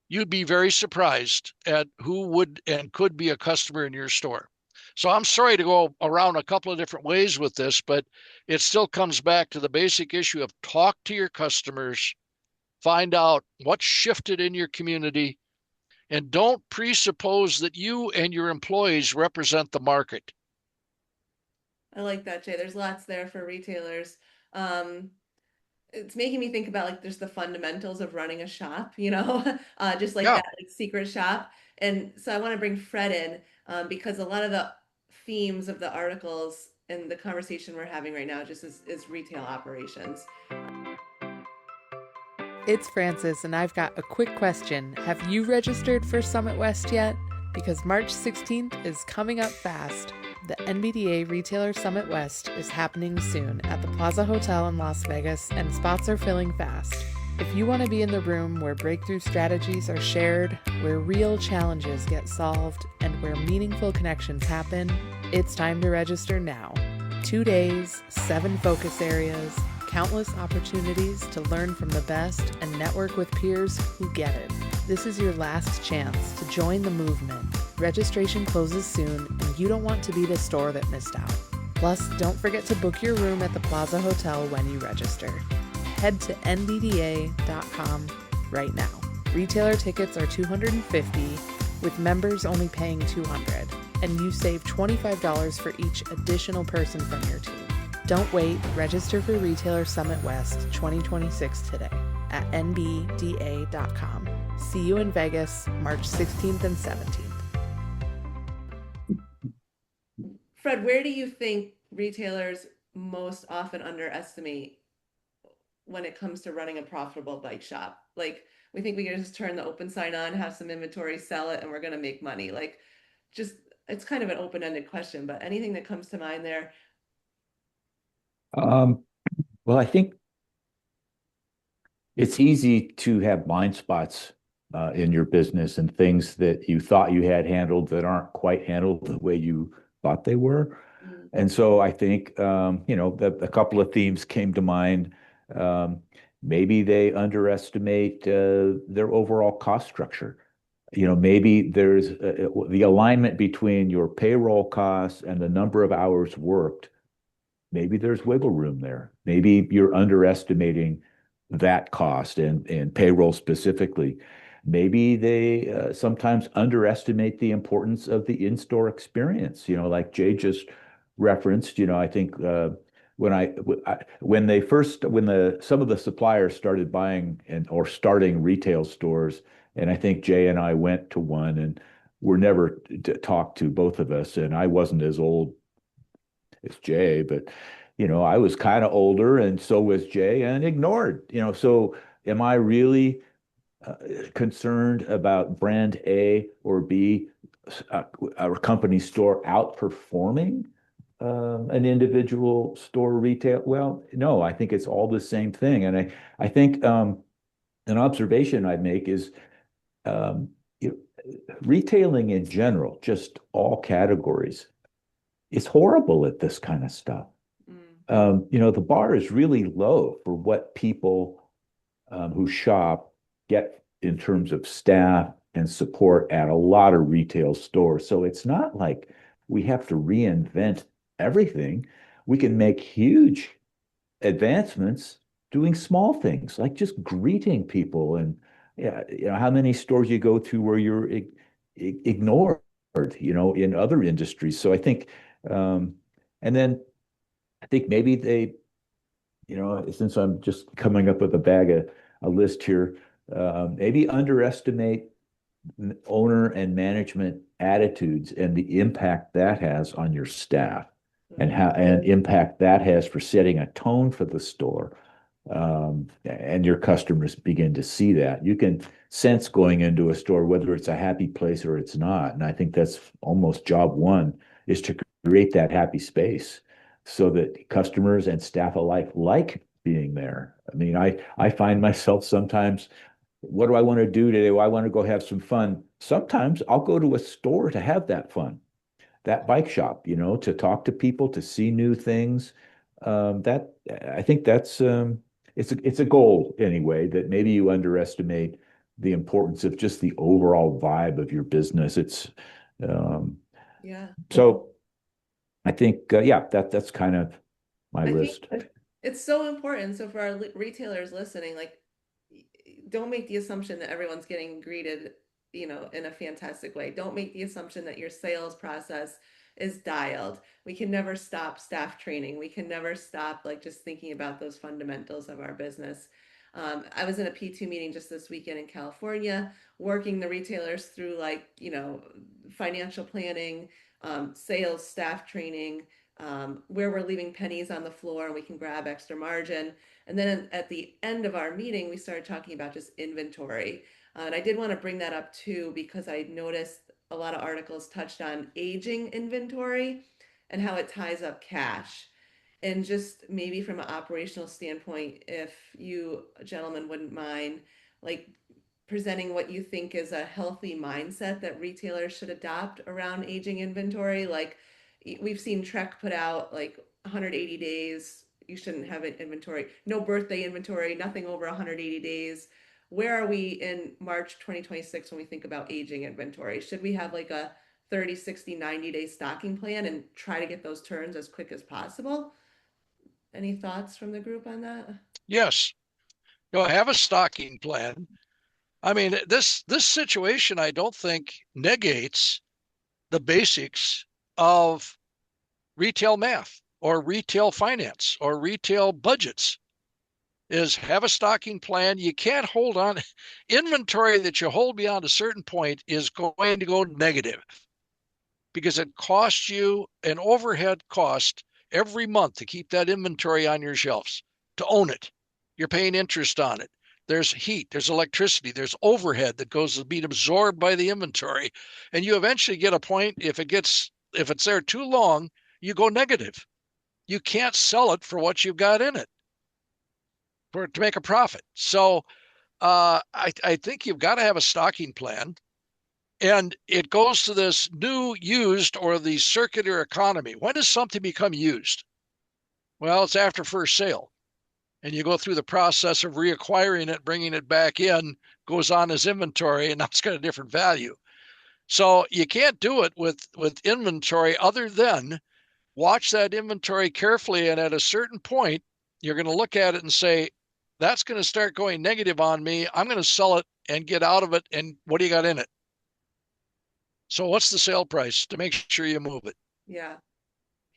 You'd be very surprised at who would and could be a customer in your store. So I'm sorry to go around a couple of different ways with this, but it still comes back to the basic issue of talk to your customers, find out what shifted in your community, and don't presuppose that you and your employees represent the market. I like that, Jay. There's lots there for retailers. It's making me think about like there's the fundamentals of running a shop, just like Yeah. that like secret shop. And so I want to bring Fred in because a lot of the themes of the articles and the conversation we're having right now just is retail operations. It's Francis, and I've got a quick question. Have you registered for Summit West yet? Because March 16th is coming up fast. The NBDA Retailer Summit West is happening soon at the Plaza Hotel in Las Vegas, and spots are filling fast. If you want to be in the room where breakthrough strategies are shared, where real challenges get solved, and where meaningful connections happen, it's time to register now. 2 days, 7 focus areas, countless opportunities to learn from the best and network with peers who get it. This is your last chance to join the movement. Registration closes soon, and you don't want to be the store that missed out. Plus, don't forget to book your room at the Plaza Hotel when you register. Head to NBDA.com right now. Retailer tickets are $250, with members only paying $200, and you save $25 for each additional person from your team. Don't wait. Register for Retailer Summit West 2026 today at NBDA.com. See you in Vegas, March 16th and 17th. Fred, where do you think retailers most often underestimate when it comes to running a profitable bike shop? Like, we think we can just turn the open sign on, have some inventory, sell it, and we're going to make money. Like, just, it's kind of an open-ended question, but anything that comes to mind there? Well, I think it's easy to have blind spots in your business and things that you thought you had handled that aren't quite handled the way you thought they were. And so I think, a couple of themes came to mind. Maybe they underestimate their overall cost structure. Maybe there's the alignment between your payroll costs and the number of hours worked. Maybe there's wiggle room there. Maybe you're underestimating that cost and payroll specifically. Maybe they sometimes underestimate the importance of the in-store experience. Like Jay just referenced. I think when some of the suppliers started buying or starting retail stores, and I think Jay and I went to one, and were never talked to, both of us, and I wasn't as old as Jay, but I was kind of older and so was Jay and ignored, so am I really concerned about brand A or B, a company store outperforming an individual store retail? Well, no, I think it's all the same thing. And I think an observation I'd make is um, you retailing in general, just all categories, is horrible at this kind of stuff. The bar is really low for what people who shop get in terms of staff and support at a lot of retail stores. So it's not like we have to reinvent everything. We can make huge advancements doing small things like just greeting people. And yeah, how many stores you go to where you're ignored, in other industries. So I think, and then I think maybe they, since I'm just coming up with a list here, maybe underestimate owner and management attitudes and the impact that has on your staff and impact that has for setting a tone for the store. And your customers begin to see that. You can sense going into a store whether it's a happy place or it's not. And I think that's almost job one, is to create that happy space so that customers and staff alike like being there. I mean, I find myself sometimes, what do I want to do today? Well, I want to go have some fun. Sometimes I'll go to a store to have that fun, that bike shop, to talk to people, to see new things. That I think that's it's a goal anyway, that maybe you underestimate the importance of just the overall vibe of your business. It's Yeah. so I think that's kind of my list. It's so important. So for our retailers listening, like, don't make the assumption that everyone's getting greeted, in a fantastic way. Don't make the assumption that your sales process is dialed. We can never stop staff training. We can never stop, like, just thinking about those fundamentals of our business. I was in a P2 meeting just this weekend in California, working the retailers through, like, financial planning, sales, staff training, where we're leaving pennies on the floor and we can grab extra margin. And then at the end of our meeting, we started talking about just inventory. And I did want to bring that up too, because I noticed a lot of articles touched on aging inventory and how it ties up cash. And just maybe from an operational standpoint, if you gentlemen wouldn't mind, like, presenting what you think is a healthy mindset that retailers should adopt around aging inventory. Like, we've seen Trek put out like 180 days. You shouldn't have an inventory, no birthday inventory, nothing over 180 days. Where are we in March 2026 when we think about aging inventory? Should we have like a 30, 60, 90-day stocking plan and try to get those turns as quick as possible? Any thoughts from the group on that? Yes. Have a stocking plan. I mean, this situation, I don't think negates the basics of retail math or retail finance or retail budgets. Is have a stocking plan. You can't hold on. Inventory that you hold beyond a certain point is going to go negative because it costs you an overhead cost every month to keep that inventory on your shelves, to own it. You're paying interest on it. There's heat, there's electricity, there's overhead that goes to being absorbed by the inventory. And you eventually get a point, if it's there too long, you go negative. You can't sell it for what you've got in it to make a profit. So I think you've got to have a stocking plan. And it goes to this new used or the circular economy. When does something become used? Well, it's after first sale. And you go through the process of reacquiring it, bringing it back in, goes on as inventory, and now it's got a different value. So you can't do it with inventory other than watch that inventory carefully. And at a certain point, you're going to look at it and say, that's going to start going negative on me. I'm going to sell it and get out of it. And what do you got in it? So what's the sale price to make sure you move it? Yeah.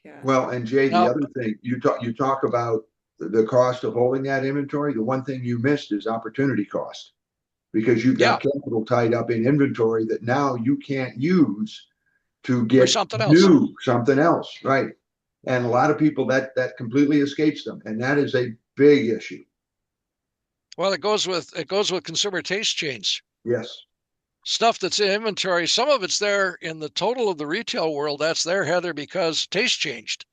Yeah. Well, and Jay, Now, the other thing you talk about the cost of holding that inventory. The one thing you missed is opportunity cost, because you've got capital tied up in inventory that now you can't use to for get something else. something else, right? And a lot of people that completely escapes them, and that is a big issue. Well, it goes with consumer taste change. Yes. Stuff that's in inventory, some of it's there in the total of the retail world. That's there, Heather, because taste changed.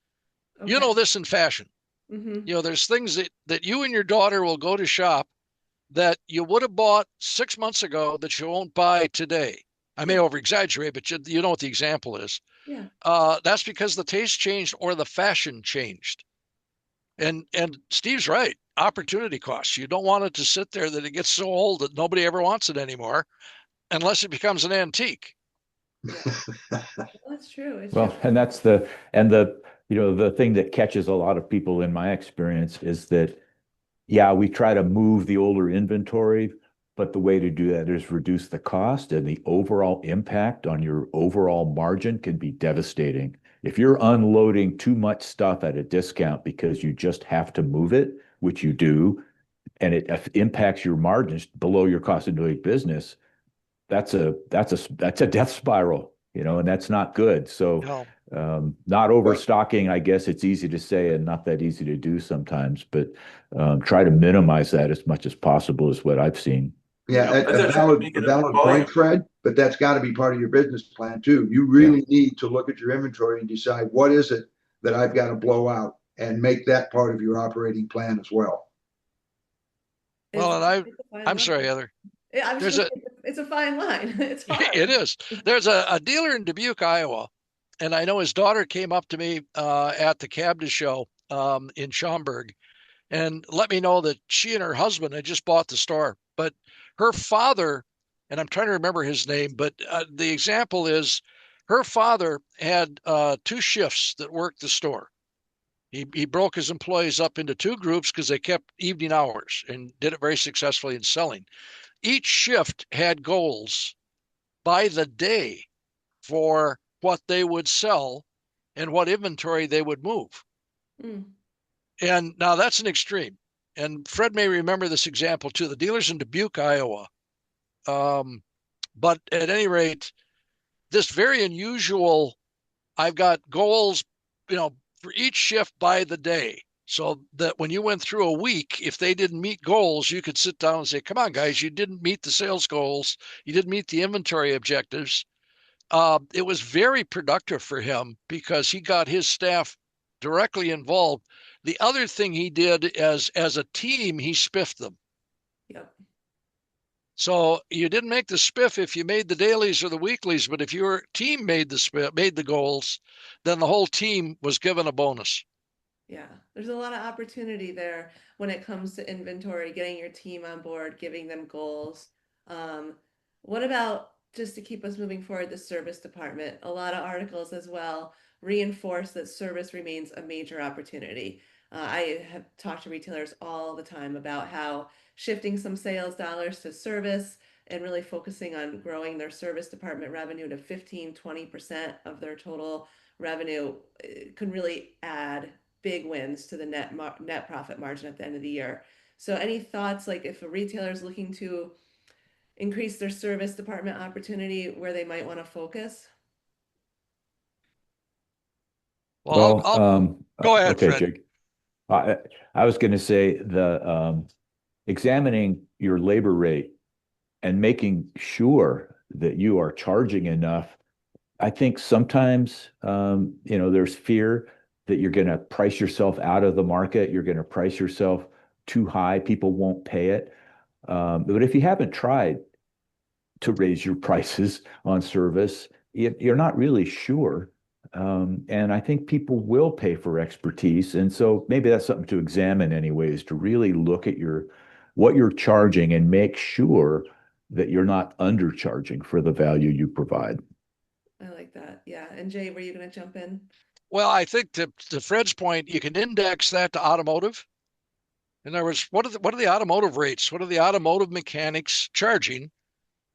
Okay. You know this in fashion. Mm-hmm. You know, there's things that you and your daughter will go to shop that you would have bought 6 months ago that you won't buy today. I may over exaggerate, but you know what the example is. Yeah. That's because the taste changed or the fashion changed. And Steve's right. Opportunity costs. You don't want it to sit there that it gets so old that nobody ever wants it anymore, unless it becomes an antique. Yeah. That's true. It's Well, true. and that's the thing that catches a lot of people in my experience is that, yeah, we try to move the older inventory, but the way to do that is reduce the cost, and the overall impact on your overall margin can be devastating. If you're unloading too much stuff at a discount because you just have to move it, which you do, and it impacts your margins below your cost of doing business, that's a death spiral, and that's not good. So No. not overstocking, I guess it's easy to say and not that easy to do sometimes, but try to minimize that as much as possible is what I've seen. Yeah, But a that's right. valid, Make a it a valid volume. point, Fred, but that's got to be part of your business plan too. You really need to look at your inventory and decide what is it that I've got to blow out and make that part of your operating plan as well. Well, and It's a fine I'm line. sorry, Heather. Yeah, I was There's just a gonna say, it's a fine line. It's hard. It is. There's a dealer in Dubuque, Iowa, and I know his daughter came up to me at the Cabda show in Schaumburg and let me know that she and her husband had just bought the store. But her father, and I'm trying to remember his name, but the example is her father had 2 shifts that worked the store. He broke his employees up into 2 groups because they kept evening hours and did it very successfully in selling. Each shift had goals by the day for what they would sell and what inventory they would move. Mm. And now that's an extreme. And Fred may remember this example too. The dealers in Dubuque, Iowa. But at any rate, this very unusual, I've got goals, for each shift by the day. So that when you went through a week, if they didn't meet goals, you could sit down and say, come on, guys, you didn't meet the sales goals. You didn't meet the inventory objectives. It was very productive for him because he got his staff directly involved. The other thing he did as a team, he spiffed them. Yep. So you didn't make the spiff if you made the dailies or the weeklies, but if your team made the goals, then the whole team was given a bonus. Yeah, there's a lot of opportunity there when it comes to inventory, getting your team on board, giving them goals. Um, what about just to keep us moving forward, the service department? A lot of articles as well reinforce that service remains a major opportunity. I have talked to retailers all the time about how shifting some sales dollars to service and really focusing on growing their service department revenue to 15-20% of their total revenue can really add big wins to the net profit margin at the end of the year. So any thoughts, like if a retailer is looking to increase their service department opportunity, where they might want to focus? Well, I'll go ahead, Okay, Fred. Jake. I, I was going to say examining your labor rate and making sure that you are charging enough. I think sometimes, there's fear that you're going to price yourself out of the market. You're going to price yourself too high. People won't pay it. But if you haven't tried to raise your prices on service, you're not really sure. And I think people will pay for expertise. And so maybe that's something to examine anyways, to really look at what you're charging and make sure that you're not undercharging for the value you provide. I like that. Yeah. And Jay, were you going to jump in? Well, I think to Fred's point, you can index that to automotive. In other words, what are the automotive rates? What are the automotive mechanics charging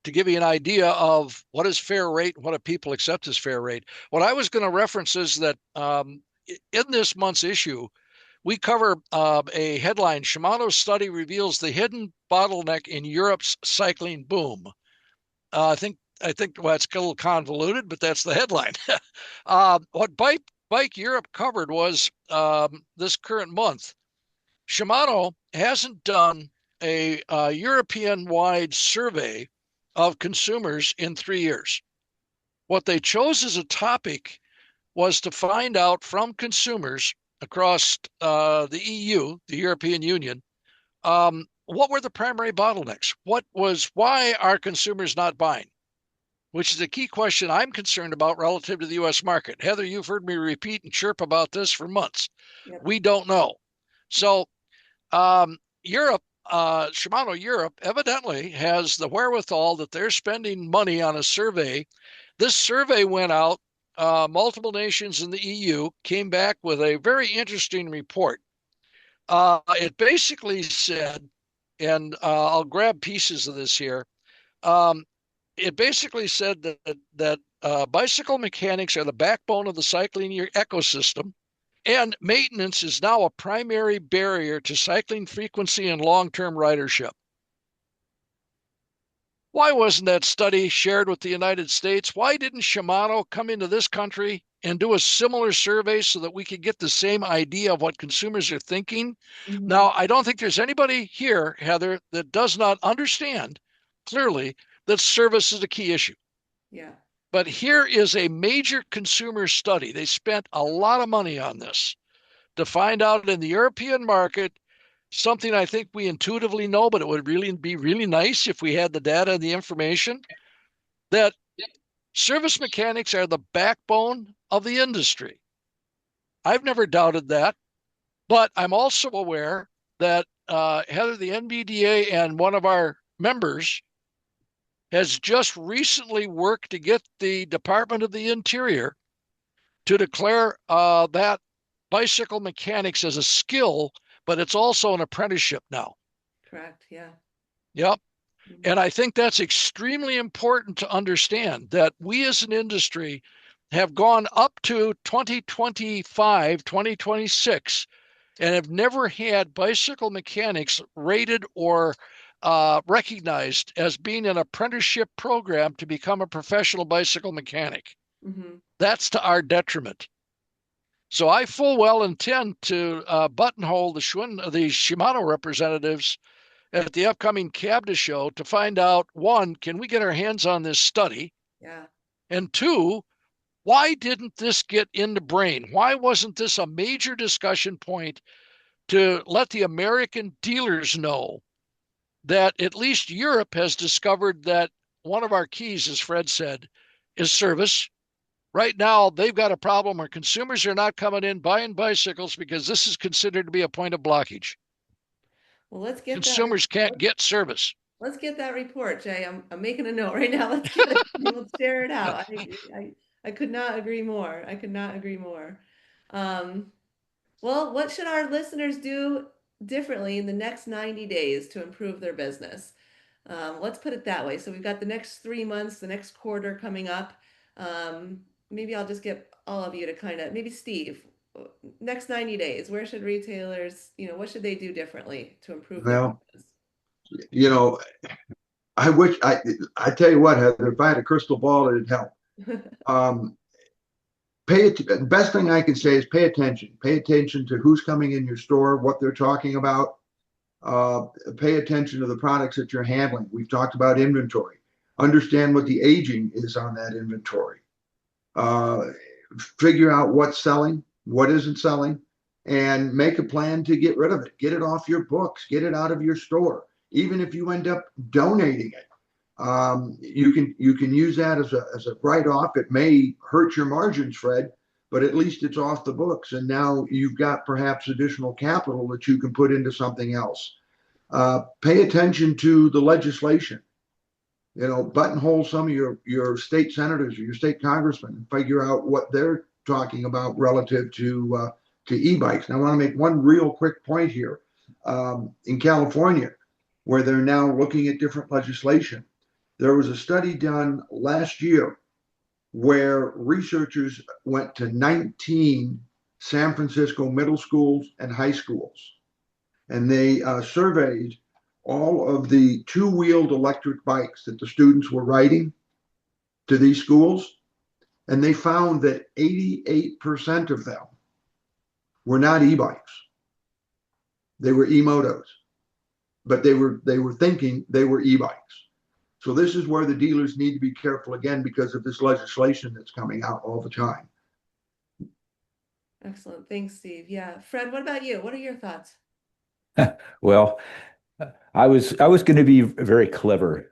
to give you an idea of what is fair rate and what do people accept as fair rate? What I was going to reference is that in this month's issue, we cover a headline: Shimano's study reveals the hidden bottleneck in Europe's cycling boom. I think well, it's a little convoluted, but that's the headline. What Bike Europe covered was this current month. Shimano hasn't done a European-wide survey of consumers in 3 years. What they chose as a topic was to find out from consumers across the EU, the European Union, what were the primary bottlenecks? Why are consumers not buying? Which is a key question I'm concerned about relative to the US market. Heather, you've heard me repeat and chirp about this for months. Yep. We don't know. So Europe, Shimano Europe evidently has the wherewithal that they're spending money on a survey. This survey went out, multiple nations in the EU came back with a very interesting report. It basically said, and I'll grab pieces of this here. It basically said that bicycle mechanics are the backbone of the cycling ecosystem, and maintenance is now a primary barrier to cycling frequency and long-term ridership. Why wasn't that study shared with the United States? Why didn't Shimano come into this country and do a similar survey so that we could get the same idea of what consumers are thinking? Mhm. Now, I don't think there's anybody here, Heather, that does not understand clearly that service is a key issue. Yeah. But here is a major consumer study. They spent a lot of money on this to find out in the European market something I think we intuitively know, but it would really be really nice if we had the data and the information, that service mechanics are the backbone of the industry. I've never doubted that, but I'm also aware that Heather, the NBDA and one of our members has just recently worked to get the Department of the Interior to declare that bicycle mechanics as a skill, but it's also an apprenticeship now. Correct. Yeah. Yep. Mhm. And I think that's extremely important to understand, that we as an industry have gone up to 2025, 2026, and have never had bicycle mechanics rated or recognized as being an apprenticeship program to become a professional bicycle mechanic. Mhm. That's to our detriment. So I full well intend to buttonhole the Shimano representatives at the upcoming CABDA show to find out, one, can we get our hands on this study? Yeah. And two, why didn't this get in the brain? Why wasn't this a major discussion point to let the American dealers know that at least Europe has discovered that one of our keys, as Fred said, is service. Right now, they've got a problem where consumers are not coming in buying bicycles because this is considered to be a point of blockage. Well, let's get that. Consumers can't get service. Let's get that report, Jay. I'm making a note right now. Let's get it. Let's share it out. I could not agree more. I could not agree more. Um, well, what should our listeners do differently in the next 90 days to improve their business? Let's put it that way. So we've got the next 3 months, the next quarter coming up. Maybe I'll just get all of you to kind of, maybe Steve, next 90 days, where should retailers, what should they do differently to improve their Well, business? you know, I tell you what, Heather, if I had a crystal ball, it'd help. Um, best thing I can say is pay attention. Pay attention to who's coming in your store, what they're talking about. Pay attention to the products that you're handling. We've talked about inventory. Understand what the aging is on that inventory. Figure out what's selling, what isn't selling, and make a plan to get rid of it. Get it off your books, get it out of your store. Even if you end up donating it, you can use that as a write-off. It may hurt your margins, Fred, but at least it's off the books, and now you've got perhaps additional capital that you can put into something else. Pay attention to the legislation. Buttonhole some of your state senators or your state congressmen and figure out what they're talking about relative to e-bikes. And I want to make one real quick point here. In California, where they're now looking at different legislation, there was a study done last year where researchers went to 19 San Francisco middle schools and high schools, and they surveyed all of the two-wheeled electric bikes that the students were riding to these schools. And they found that 88% of them were not e-bikes. They were e-motos, but they were thinking they were e-bikes. So this is where the dealers need to be careful again because of this legislation that's coming out all the time. Excellent. Thanks, Steve. Yeah. Fred, what about you? What are your thoughts? Well, I was going to be very clever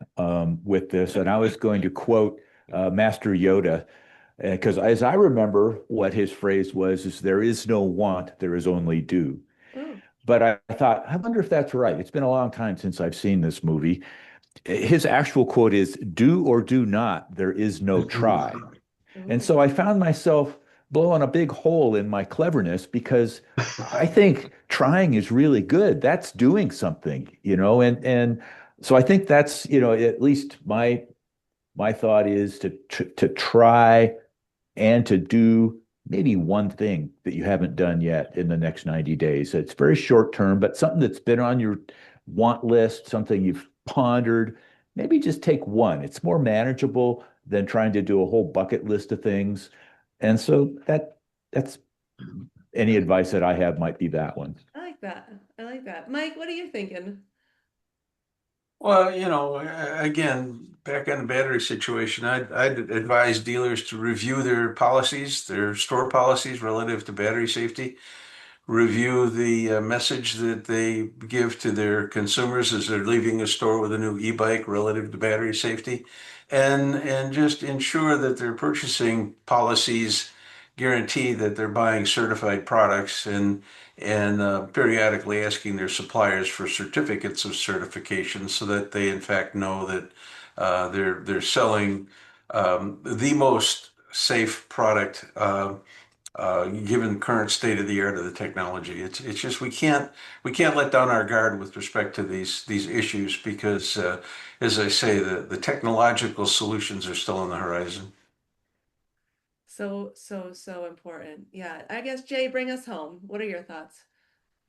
with this, and I was going to quote Master Yoda because, as I remember, what his phrase was is "There is no want, there is only do." Oh, But I thought, I wonder if that's right. It's been a long time since I've seen this movie. His actual quote is, "Do or do not, there is no try." And oh, so I found myself blowing a big hole in my cleverness because I think trying is really good. That's doing something, and so I think that's, at least my thought is to try and to do maybe one thing that you haven't done yet in the next 90 days. It's very short term, but something that's been on your want list, something you've pondered, maybe just take one. It's more manageable than trying to do a whole bucket list of things. And so that's any advice that I have might be that one. I like that. I like that. Mike, what are you thinking? Well, again, back on the battery situation, I'd advise dealers to review their policies, their store policies relative to battery safety. Review the message that they give to their consumers as they're leaving a store with a new e-bike relative to battery safety, and just ensure that their purchasing policies guarantee that they're buying certified products, and periodically asking their suppliers for certificates of certification so that they in fact know that they're selling the most safe product given current state of the art of the technology. It's just we can't let down our guard with respect to these issues because as I say, the technological solutions are still on the horizon. So, so, so important. Yeah. I guess, Jay, bring us home. What are your thoughts?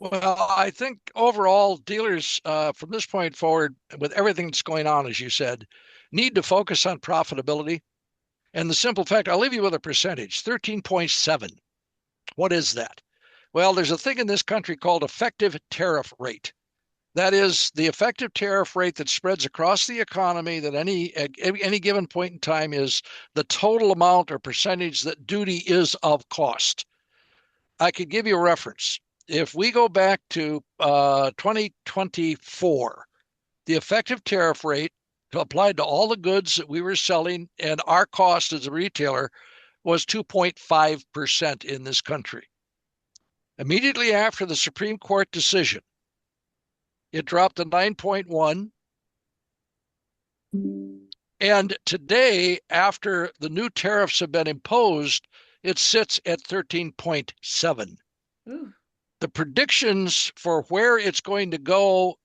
Well, I think overall dealers from this point forward, with everything that's going on, as you said, need to focus on profitability. And the simple fact, I'll leave you with a percentage, 13.7. What is that? Well, there's a thing in this country called effective tariff rate. That is the effective tariff rate that spreads across the economy that any given point in time is the total amount or percentage that duty is of cost. I could give you a reference. If we go back to 2024, the effective tariff rate applied to all the goods that we were selling and our cost as a retailer was 2.5% in this country. Immediately after the Supreme Court decision, it dropped to 9.1. And today, after the new tariffs have been imposed, it sits at 13.7. Ooh. The predictions for where it's going to go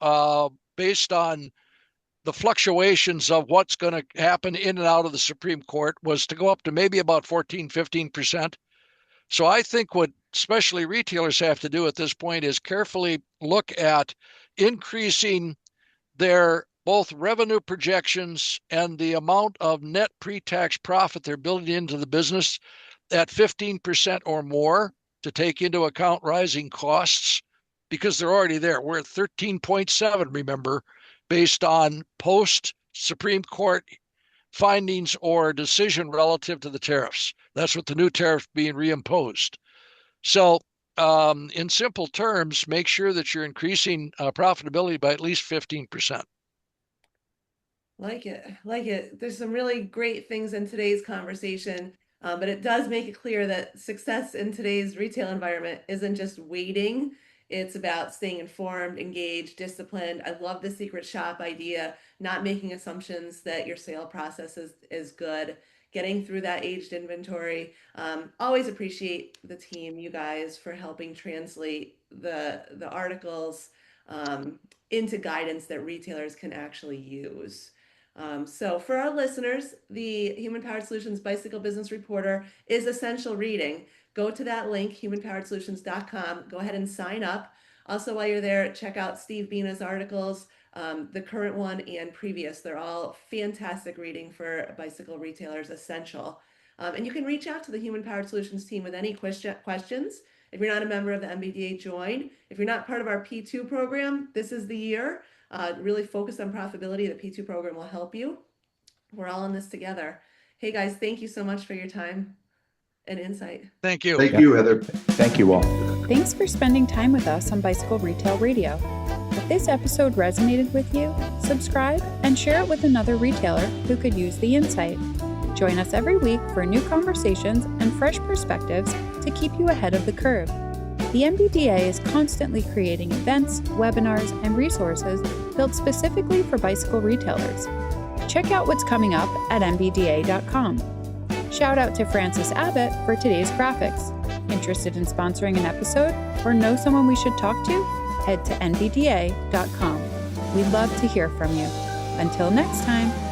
based on the fluctuations of what's going to happen in and out of the Supreme Court was to go up to maybe about 14, 15%. So I think what especially retailers have to do at this point is carefully look at increasing their both revenue projections and the amount of net pre-tax profit they're building into the business at 15% or more to take into account rising costs because they're already there. We're at 13.7, remember, based on post Supreme Court findings or decision relative to the tariffs. That's what the new tariffs being reimposed. So, in simple terms, make sure that you're increasing profitability by at least 15%. Like it, like it. There's some really great things in today's conversation, but it does make it clear that success in today's retail environment isn't just waiting. It's about staying informed, engaged, disciplined. I love the secret shop idea, not making assumptions that your sale process is good, getting through that aged inventory. Always appreciate the team, you guys, for helping translate the articles into guidance that retailers can actually use. So for our listeners, the Human Powered Solutions Bicycle Business Reporter is essential reading. Go to that link, humanpoweredsolutions.com. Go ahead and sign up. Also, while you're there, check out Steve Bina's articles, the current one and previous. They're all fantastic reading for bicycle retailers, essential. And you can reach out to the Human Powered Solutions team with any questions. If you're not a member of the NBDA, join. If you're not part of our P2 program, this is the year. Really focus on profitability. The P2 program will help you. We're all in this together. Hey guys, thank you so much for your time and insight. Thank you. Thank you, Heather. Thank you all. Thanks for spending time with us on Bicycle Retail Radio. If this episode resonated with you, subscribe and share it with another retailer who could use the insight. Join us every week for new conversations and fresh perspectives to keep you ahead of the curve. The NBDA is constantly creating events, webinars, and resources built specifically for bicycle retailers. Check out what's coming up at nbda.com. Shout out to Francis Abbott for today's graphics. Interested in sponsoring an episode or know someone we should talk to? Head to nbda.com. We'd love to hear from you. Until next time.